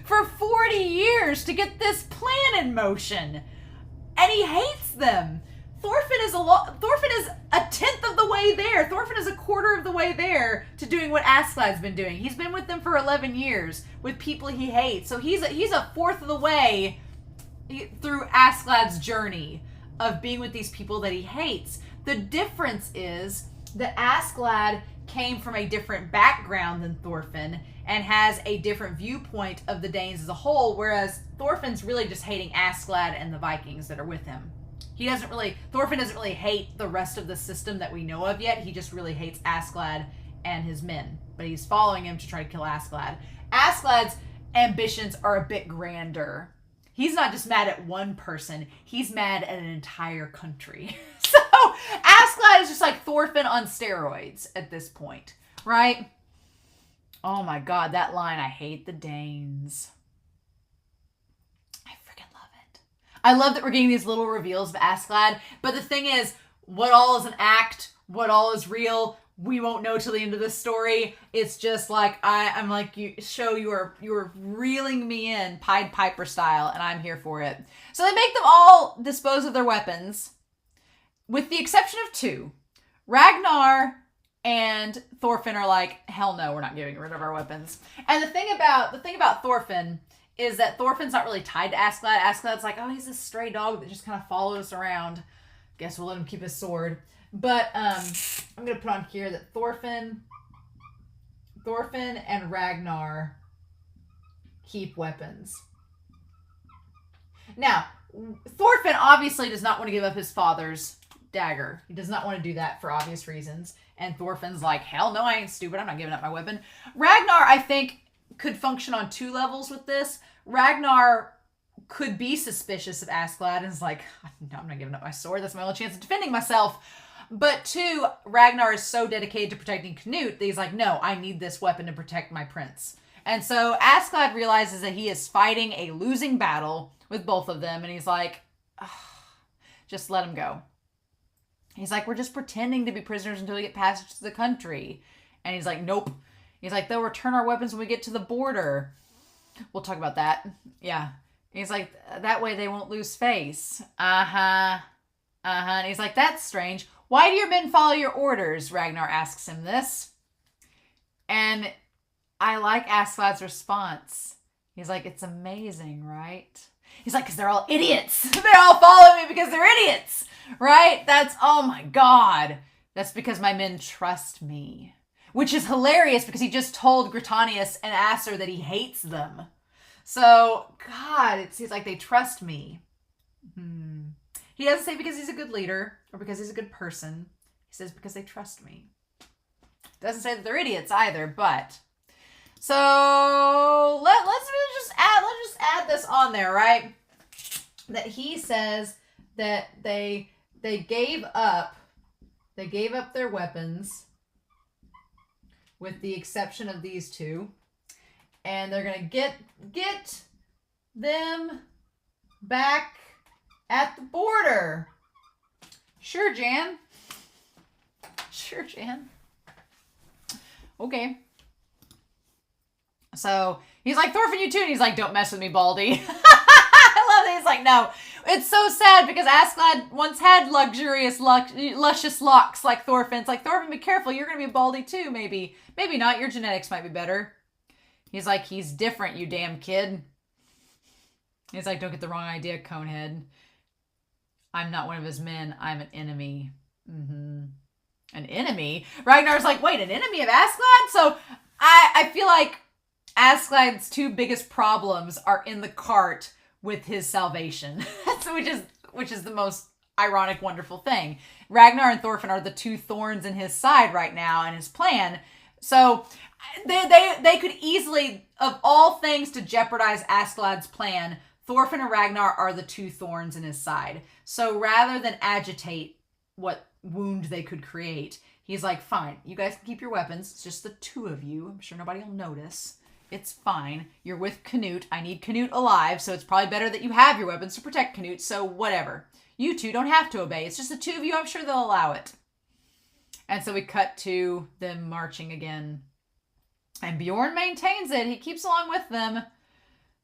For 40 years to get this plan in motion. And he hates them. Thorfinn is a tenth of the way there. Thorfinn is a quarter of the way there to doing what Askeladd's been doing. He's been with them for 11 years with people he hates. So he's a fourth of the way through Askeladd's journey of being with these people that he hates. The difference is that Askeladd came from a different background than Thorfinn and has a different viewpoint of the Danes as a whole, whereas Thorfinn's really just hating Askeladd and the Vikings that are with him. Thorfinn doesn't really hate the rest of the system that we know of yet. He just really hates Askeladd and his men. But he's following him to try to kill Askeladd. Askeladd's ambitions are a bit grander. He's not just mad at one person. He's mad at an entire country. So Askeladd is just like Thorfinn on steroids at this point, right? Oh my God, that line, I hate the Danes. I love that we're getting these little reveals of Askeladd, but the thing is, what all is an act, what all is real, we won't know till the end of this story. It's just like, I'm like, you are reeling me in Pied Piper style, and I'm here for it. So they make them all dispose of their weapons, with the exception of two. Ragnar and Thorfinn are like, hell no, we're not getting rid of our weapons. And the thing about Thorfinn is that Thorfinn's not really tied to Askeladd. Askeladd's like, oh, he's this stray dog that just kind of follows us around. Guess we'll let him keep his sword. But I'm going to put on here that Thorfinn and Ragnar keep weapons. Now, Thorfinn obviously does not want to give up his father's dagger. He does not want to do that for obvious reasons. And Thorfinn's like, hell no, I ain't stupid. I'm not giving up my weapon. Ragnar, I think, could function on two levels with this. Ragnar could be suspicious of Askeladd and is like, no, I'm not giving up my sword. That's my only chance of defending myself. But two, Ragnar is so dedicated to protecting Canute that he's like, no, I need this weapon to protect my prince. And so Askeladd realizes that he is fighting a losing battle with both of them. And he's like, just let him go. He's like, we're just pretending to be prisoners until we get passage to the country. And he's like, nope. He's like, they'll return our weapons when we get to the border. We'll talk about that. Yeah. He's like, that way they won't lose face. And he's like, that's strange. Why do your men follow your orders? Ragnar asks him this. And I like Askeladd's response. He's like, it's amazing, right? He's like, because they're all idiots. They all follow me because they're idiots, right? Oh my God. That's because my men trust me. Which is hilarious because he just told Gritanius and Acer that he hates them. So, God, it seems like they trust me. He doesn't say because he's a good leader or because he's a good person. He says because they trust me. Doesn't say that they're idiots either, but... So, let's just add this on there, right? That he says that they gave up their weapons with the exception of these two. And they're going to get them back at the border. Sure, Jan. Sure, Jan. Okay. So he's like, Thorfinn, you too. And he's like, don't mess with me, Baldy. I love it. He's like, no. It's so sad because Askeladd once had luxurious, luscious locks like Thorfinn's. Like, Thorfinn, be careful. You're going to be Baldy too, maybe. Maybe not. Your genetics might be better. He's like, he's different, you damn kid. He's like, don't get the wrong idea, Conehead. I'm not one of his men. I'm an enemy. An enemy? Ragnar's like, wait, an enemy of Askeladd? So I feel like Askeladd's two biggest problems are in the cart with his salvation. which is the most ironic, wonderful thing. Ragnar and Thorfinn are the two thorns in his side right now in his plan. So they could easily, of all things to jeopardize Askeladd's plan, Thorfinn and Ragnar are the two thorns in his side. So rather than agitate what wound they could create, he's like, fine, you guys can keep your weapons. It's just the two of you. I'm sure nobody will notice. It's fine. You're with Canute. I need Canute alive, so it's probably better that you have your weapons to protect Canute, so whatever. You two don't have to obey. It's just the two of you. I'm sure they'll allow it. And so we cut to them marching again. And Bjorn maintains it. He keeps along with them.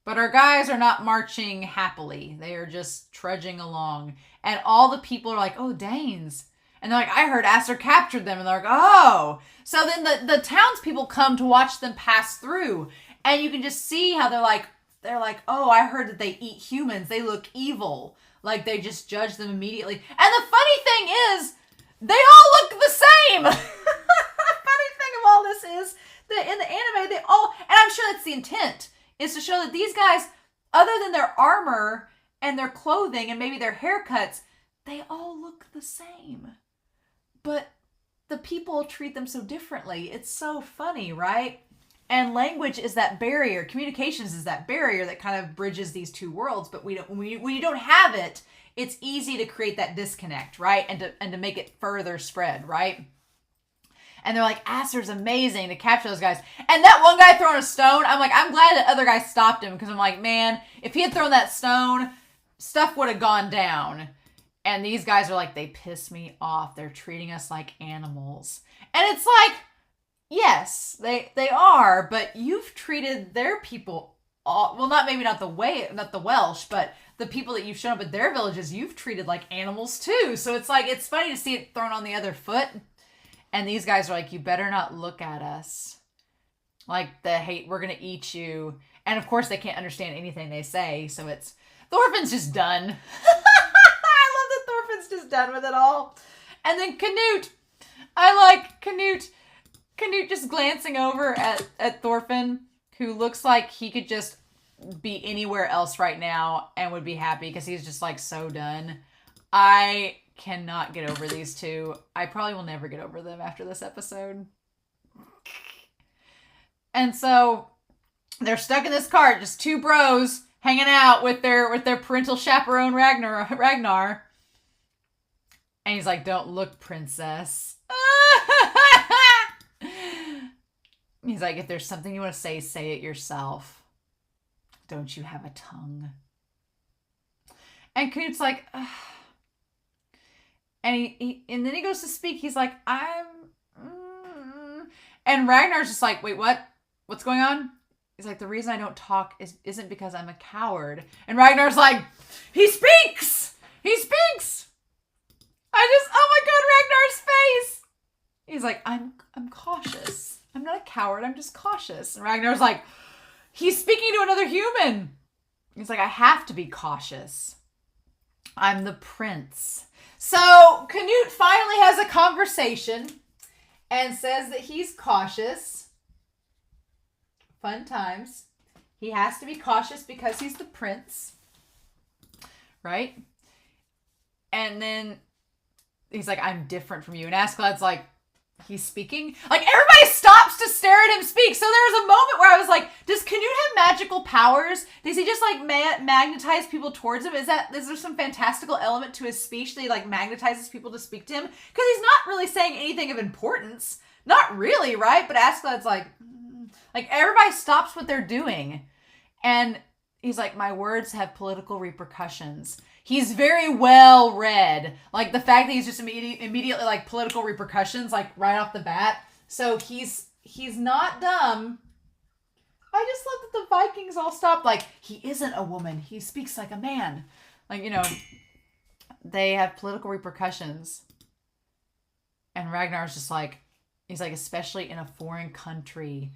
But our guys are not marching happily. They are just trudging along. And all the people are like, oh, Danes. And they're like, I heard Acer captured them. And they're like, oh. So then the townspeople come to watch them pass through. And you can just see how they're like, oh, I heard that they eat humans. They look evil. Like, they just judge them immediately. And the funny thing is, they all look the same. The funny thing of all this is that in the anime, they all, and I'm sure that's the intent, is to show that these guys, other than their armor and their clothing and maybe their haircuts, they all look the same. But the people treat them so differently. It's so funny, right? And language is that barrier. Communications is that barrier that kind of bridges these two worlds. But when you don't have it, it's easy to create that disconnect, right? And to make it further spread, right? And they're like, Acer's amazing to capture those guys. And that one guy throwing a stone, I'm like, I'm glad that other guy stopped him. Because I'm like, man, if he had thrown that stone, stuff would have gone down. And these guys are like, they piss me off. They're treating us like animals. And it's like, yes, they are, but you've treated their people all, well, not the Welsh, but the people that you've shown up at their villages, you've treated like animals too. So it's like, it's funny to see it thrown on the other foot. And these guys are like, you better not look at us. Like we're going to eat you. And of course they can't understand anything they say. So it's, Thorfinn's just done. Thorfinn's just done with it all. And then Canute. I like Canute. Canute just glancing over at Thorfinn, who looks like he could just be anywhere else right now and would be happy because he's just like so done. I cannot get over these two. I probably will never get over them after this episode. And so they're stuck in this cart, just two bros hanging out with their parental chaperone Ragnar. And he's like, don't look, princess. He's like, if there's something you want to say it yourself. Don't you have a tongue? And Canute's like, ugh. And and then he goes to speak. He's like, And Ragnar's just like, wait, what? What's going on? He's like, the reason I don't talk isn't because I'm a coward. And Ragnar's like, he speaks! He speaks! Oh my God, Ragnar's face! He's like, I'm cautious. I'm not a coward, I'm just cautious. And Ragnar's like, he's speaking to another human. He's like, I have to be cautious. I'm the prince. So Canute finally has a conversation and says that he's cautious. Fun times. He has to be cautious because he's the prince. Right? And then he's like, I'm different from you. And ASKELADD's like, he's speaking? Like, everybody stops to stare at him speak. So there was a moment where I was like, does Canute have magical powers? Does he just like magnetize people towards him? Is there some fantastical element to his speech that he like magnetizes people to speak to him? Because he's not really saying anything of importance. Not really, right? But ASKELADD's like everybody stops what they're doing. And he's like, my words have political repercussions. He's very well read. Like the fact that he's just immediately like political repercussions, like right off the bat. So he's not dumb. I just love that the Vikings all stopped. Like, he isn't a woman. He speaks like a man. Like, they have political repercussions. And Ragnar's just like, he's like, especially in a foreign country.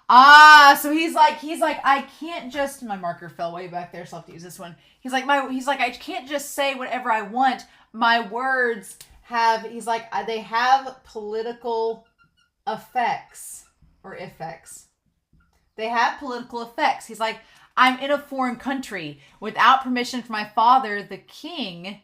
So he's like, I can't just, my marker fell way back there, so I'll have to use this one. He's like, I can't just say whatever I want. My words they have political effects or effects. They have political effects. He's like, I'm in a foreign country without permission from my father, the king,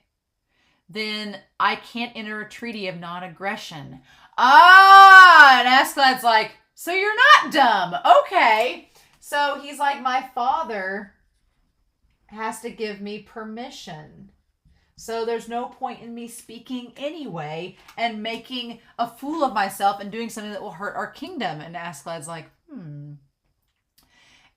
then I can't enter a treaty of non-aggression. And ASKELADD's like, so you're not dumb. Okay. So he's like, my father has to give me permission. So there's no point in me speaking anyway and making a fool of myself and doing something that will hurt our kingdom. And ASKELADD's like,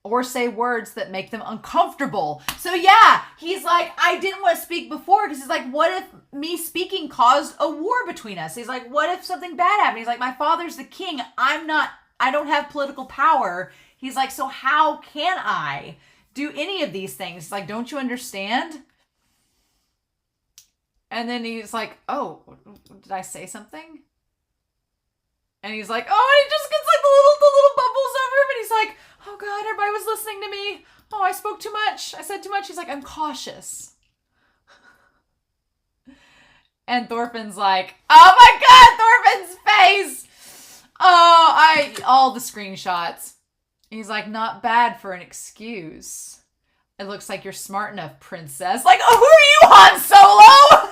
Or say words that make them uncomfortable. So yeah, he's like, I didn't want to speak before because he's like, what if me speaking caused a war between us? He's like, what if something bad happened? He's like, my father's the king. I don't have political power. He's like, so how can I do any of these things? He's like, don't you understand? And then he's like, oh, did I say something? And he's like, oh, and he just gets like the little bubbles over him. And he's like, oh God, everybody was listening to me. Oh, I spoke too much. I said too much. He's like, I'm cautious. And Thorfinn's like, oh my God, Thorfinn's face. Oh, all the screenshots. He's like, not bad for an excuse. It looks like you're smart enough, princess. Like, oh, who are you, Han Solo?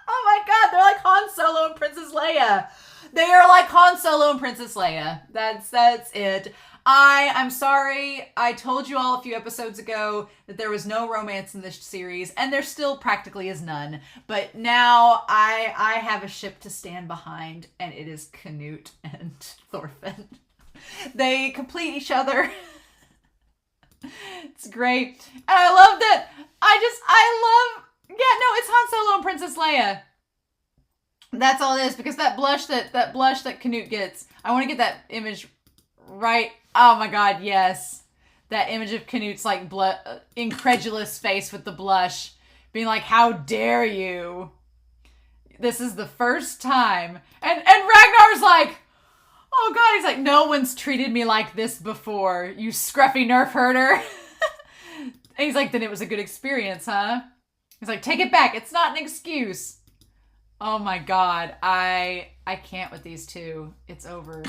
Oh my God, they're like Han Solo and Princess Leia. They are like Han Solo and Princess Leia. That's it. I'm sorry. I told you all a few episodes ago that there was no romance in this series, and there still practically is none. But now I have a ship to stand behind, and it is Canute and Thorfinn. They complete each other. It's great. And I love that. I Yeah, no, it's Han Solo and Princess Leia. That's all it is, because that blush that Canute gets, I want to get that image right. Oh my god, yes. That image of Canute's like incredulous face with the blush, being like, "How dare you? This is the first time." And Ragnar's like, "Oh god," he's like, "No one's treated me like this before, you scruffy nerf herder." And he's like, "Then it was a good experience, huh?" He's like, "Take it back. It's not an excuse." Oh my god, I can't with these two. It's over.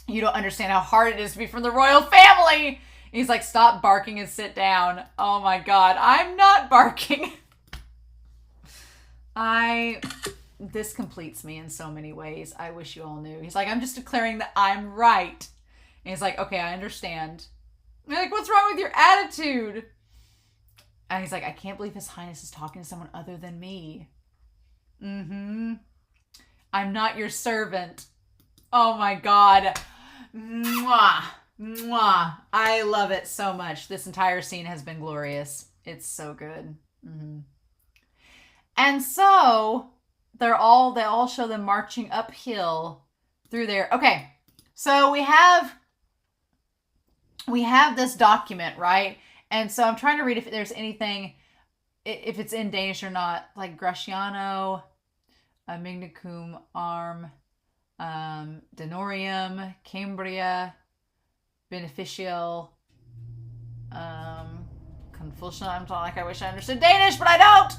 "You don't understand how hard it is to be from the royal family." He's like, "Stop barking and sit down." Oh my god, I'm not barking. This completes me in so many ways. I wish you all knew. He's like, "I'm just declaring that I'm right." And he's like, "Okay, I understand." And they're like, "What's wrong with your attitude?" And he's like, "I can't believe His Highness is talking to someone other than me." I'm not your servant. Oh my god. Mwah. Mwah. I love it so much. This entire scene has been glorious. It's so good. And so they all show them marching uphill through there. Okay. So we have this document, right? And so I'm trying to read if there's anything, if it's in Danish or not, like Gratiano, Mignacum Arm, Denorium, Cambria, Beneficial, Convulsion. I'm talking like I wish I understood Danish, but I don't.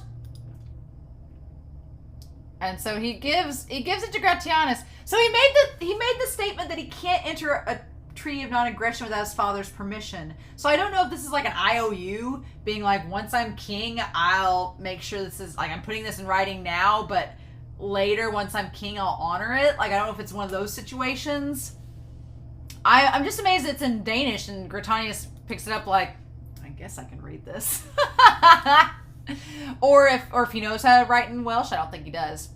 And so he gives it to Gratianus. So he made the statement that he can't enter a treaty of non-aggression without his father's permission. So I don't know if this is like an IOU, being like, once I'm king, I'll make sure this is like, I'm putting this in writing now, but later, once I'm king, I'll honor it. Like, I don't know if it's one of those situations. I'm just amazed it's in Danish, and Gratianus picks it up like, I guess I can read this. or if he knows how to write in Welsh. I don't think he does.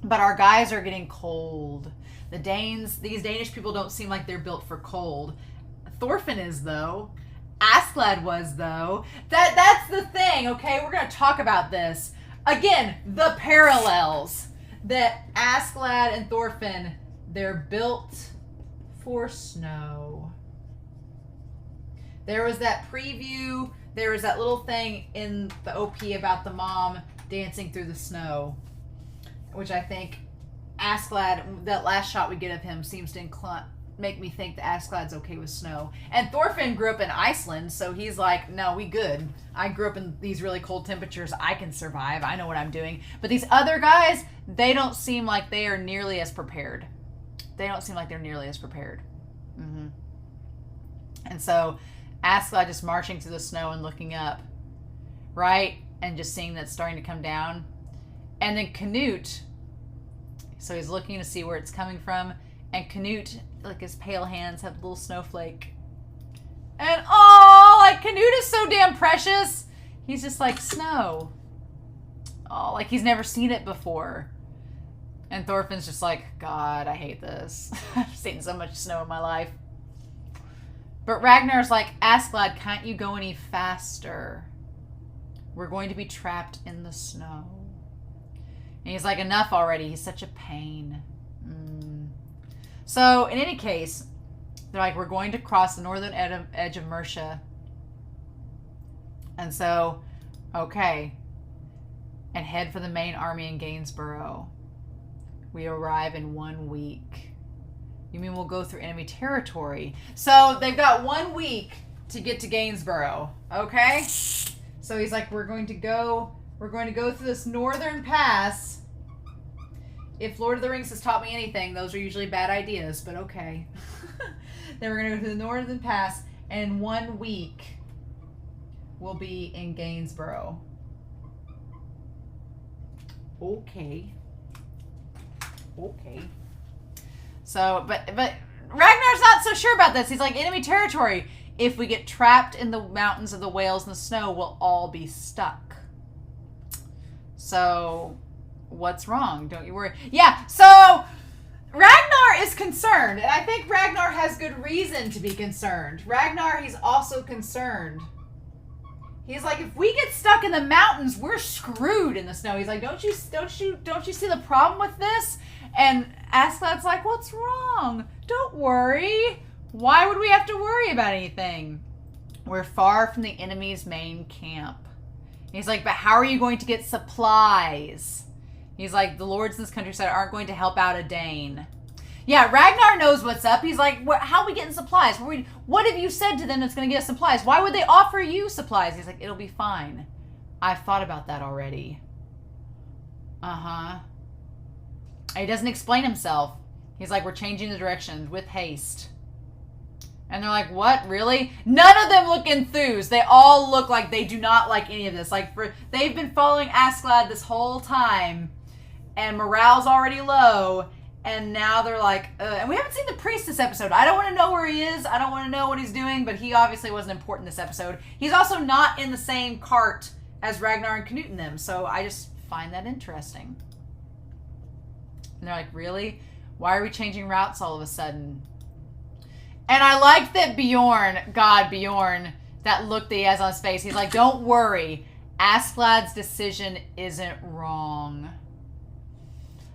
But our guys are getting cold. These Danish people don't seem like they're built for cold. Thorfinn is, though. ASKELADD was, though. That's the thing, okay? We're going to talk about this. Again, the parallels. That ASKELADD and Thorfinn, they're built for snow. There was that preview. There was that little thing in the OP about the mom dancing through the snow, which I think ASKELADD, that last shot we get of him, seems to make me think that ASKELADD's okay with snow. And Thorfinn grew up in Iceland, so he's like, "No, we good. I grew up in these really cold temperatures. I can survive. I know what I'm doing." But these other guys, they don't seem like they are nearly as prepared. And so ASKELADD just marching through the snow and looking up, right? And just seeing that it's starting to come down. And then Canute, so he's looking to see where it's coming from. And Canute, like, his pale hands have a little snowflake. And, oh, like, Canute is so damn precious. He's just like, snow. Oh, like he's never seen it before. And Thorfinn's just like, God, I hate this. I've seen so much snow in my life. But Ragnar's like, ASKELADD, can't you go any faster? We're going to be trapped in the snow. And he's like, enough already. He's such a pain. So, in any case, they're like, we're going to cross the northern edge of Mercia. And so, okay. And head for the main army in Gainsborough. We arrive in 1 week. You mean we'll go through enemy territory? So, they've got 1 week to get to Gainsborough. Okay? So he's like, we're going to go through this northern pass. If Lord of the Rings has taught me anything, those are usually bad ideas, but okay. Then we're going to go through the northern pass, and in 1 week, we'll be in Gainsborough. Okay. So, but Ragnar's not so sure about this. He's like, enemy territory. If we get trapped in the mountains of the Wales and the snow, we'll all be stuck. So, what's wrong? Don't you worry. Yeah, so Ragnar is concerned, and I think Ragnar has good reason to be concerned. Ragnar, he's also concerned. He's like, if we get stuck in the mountains, we're screwed in the snow. He's like, don't you see the problem with this? And Askeladd's like, what's wrong? Don't worry. Why would we have to worry about anything? We're far from the enemy's main camp. He's like, but how are you going to get supplies? He's like, the lords in this countryside aren't going to help out a Dane. Yeah, Ragnar knows what's up. He's like, how are we getting supplies? What have you said to them that's going to get us supplies? Why would they offer you supplies? He's like, it'll be fine. I've thought about that already. Uh-huh. He doesn't explain himself. He's like, we're changing the directions with haste. And they're like, what? Really? None of them look enthused. They all look like they do not like any of this. Like, they've been following Askeladd this whole time, and morale's already low. And now they're like, and we haven't seen the priest this episode. I don't want to know where he is. I don't want to know what he's doing, but he obviously wasn't important this episode. He's also not in the same cart as Ragnar and Canute and them, so I just find that interesting. And they're like, really? Why are we changing routes all of a sudden? And I like that Bjorn, that look that he has on his face, he's like, don't worry. Askeladd's decision isn't wrong.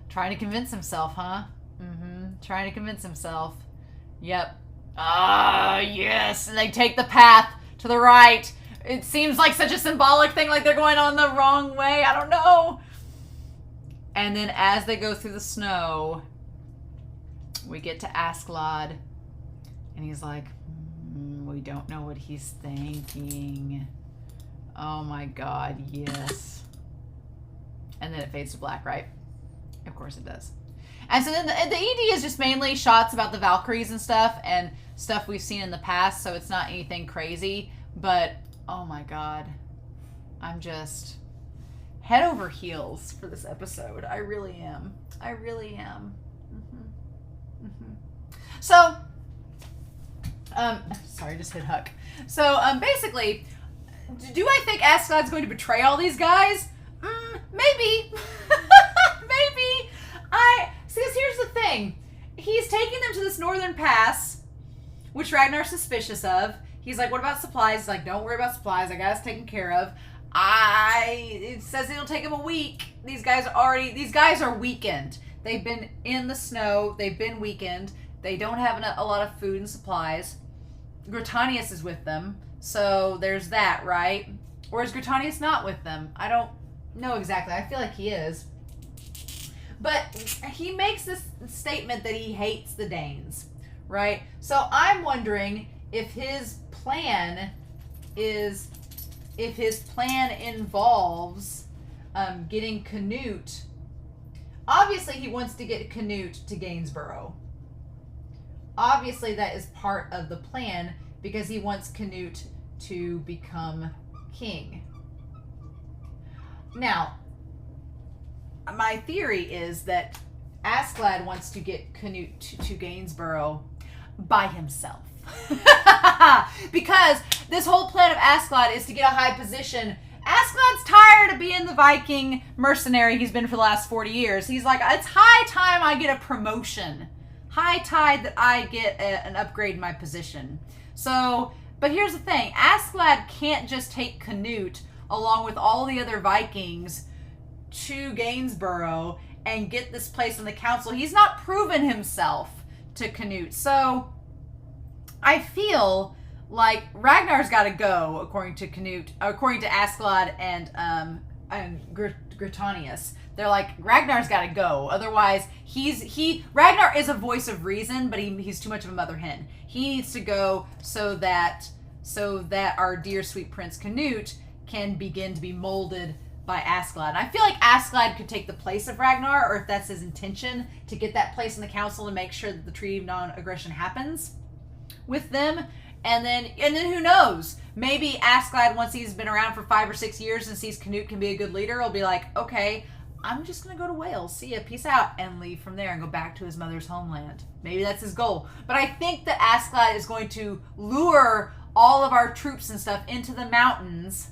Trying to convince himself, huh? Mm-hmm. Trying to convince himself. Yep. Ah, yes. And they take the path to the right. It seems like such a symbolic thing, like they're going on the wrong way. I don't know. And then as they go through the snow, we get to Askeladd. And he's like, we don't know what he's thinking. Oh my God, yes. And then it fades to black, right? Of course it does. And so then the ED is just mainly shots about the Valkyries and stuff we've seen in the past, so it's not anything crazy. But, oh my God. I'm just head over heels for this episode. I really am. I really am. Mm-hmm. Mm-hmm. So, sorry, just hit Huck. So, basically, do I think Askeladd's going to betray all these guys? Maybe. Maybe. Because here's the thing. He's taking them to this northern pass, which Ragnar's suspicious of. He's like, what about supplies? He's like, don't worry about supplies. I got us taken care of. It says it'll take him a week. These guys are weakened. They've been in the snow. They've been weakened. They don't have a lot of food and supplies. Gritanius is with them. So there's that, right? Or is Gritanius not with them? I don't know exactly. I feel like he is. But he makes this statement that he hates the Danes, right? So I'm wondering if his plan involves getting Canute. Obviously, he wants to get Canute to Gainsborough. Obviously, that is part of the plan because he wants Canute to become king. Now, my theory is that Askeladd wants to get Canute to Gainsborough by himself. Because this whole plan of Askeladd is to get a high position. Askeladd's tired of being the Viking mercenary he's been for the last 40 years. He's like, it's high time I get a promotion. High tide that I get an upgrade in my position. So, but here's the thing. Askeladd can't just take Canute along with all the other Vikings to Gainsborough and get this place on the council. He's not proven himself to Canute. So I feel like Ragnar's got to go, according to Askeladd and Gritanius. They're like, Ragnar's got to go. Otherwise, Ragnar is a voice of reason, but he's too much of a mother hen. He needs to go so that our dear sweet Prince Canute can begin to be molded by Askeladd. And I feel like Askeladd could take the place of Ragnar, or if that's his intention, to get that place in the council and make sure that the Treaty of Non-Aggression happens with them. And then who knows? Maybe Askeladd, once he's been around for 5 or 6 years and sees Canute can be a good leader, will be like, okay, I'm just going to go to Wales. See ya. Peace out. And leave from there and go back to his mother's homeland. Maybe that's his goal. But I think that Askeladd is going to lure all of our troops and stuff into the mountains,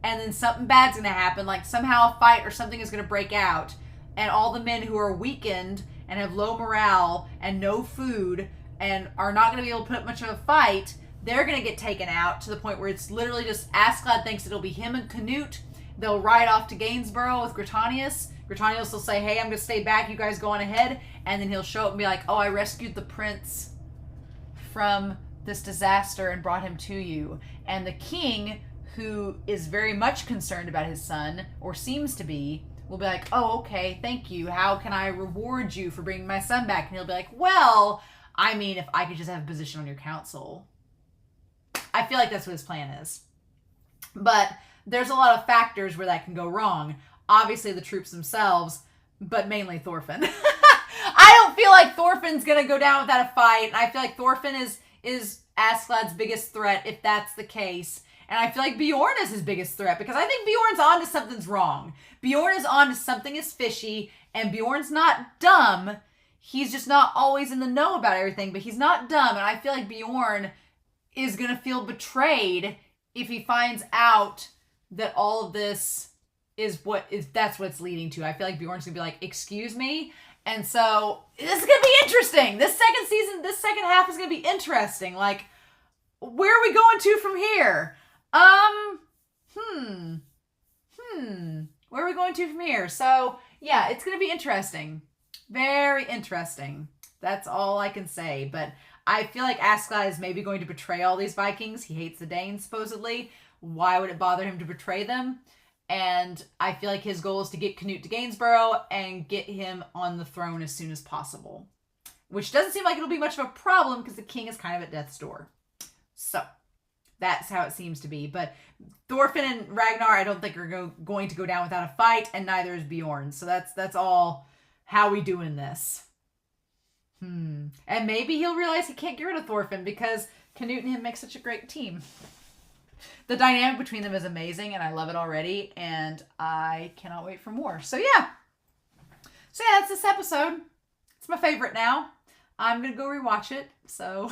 and then something bad's going to happen, like somehow a fight or something is going to break out, and all the men who are weakened and have low morale and no food and are not going to be able to put up much of a fight, they're going to get taken out to the point where it's literally just Askeladd thinks it'll be him and Canute. They'll ride off to Gainsborough with Gritanius. Gritanius will say, hey, I'm going to stay back. You guys go on ahead. And then he'll show up and be like, oh, I rescued the prince from this disaster and brought him to you. And the king, who is very much concerned about his son, or seems to be, will be like, oh, okay, thank you. How can I reward you for bringing my son back? And he'll be like, well, I mean, if I could just have a position on your council. I feel like that's what his plan is. But there's a lot of factors where that can go wrong. Obviously, the troops themselves, but mainly Thorfinn. I don't feel like Thorfinn's going to go down without a fight. And I feel like Thorfinn is Askeladd's biggest threat, if that's the case. And I feel like Bjorn is his biggest threat, because I think Bjorn's onto something's wrong. Bjorn is onto something is fishy, and Bjorn's not dumb. He's just not always in the know about everything, but he's not dumb. And I feel like Bjorn is going to feel betrayed if he finds out that all of this that's what it's leading to. I feel like Bjorn's going to be like, excuse me? And so this is going to be interesting. This second half is going to be interesting. Like, where are we going to from here? Where are we going to from here? So, yeah, it's going to be interesting. Very interesting. That's all I can say. But I feel like Askeladd is maybe going to betray all these Vikings. He hates the Danes, supposedly. Why would it bother him to betray them? And I feel like his goal is to get Canute to Gainsborough and get him on the throne as soon as possible. Which doesn't seem like it'll be much of a problem because the king is kind of at death's door. So, that's how it seems to be. But Thorfinn and Ragnar, I don't think are going to go down without a fight, and neither is Bjorn. So that's all how we doing this. And maybe he'll realize he can't get rid of Thorfinn because Canute and him make such a great team. The dynamic between them is amazing, and I love it already, and I cannot wait for more. So yeah, that's this episode. It's my favorite now. I'm going to go rewatch it, so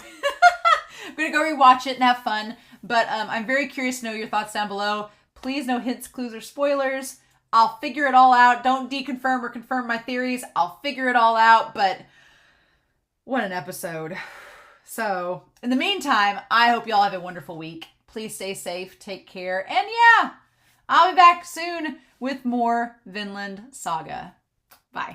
I'm going to go rewatch it and have fun, but I'm very curious to know your thoughts down below. Please no hints, clues, or spoilers. I'll figure it all out. Don't deconfirm or confirm my theories. I'll figure it all out, but what an episode. So, in the meantime, I hope y'all have a wonderful week. Please stay safe, take care, and yeah, I'll be back soon with more Vinland Saga.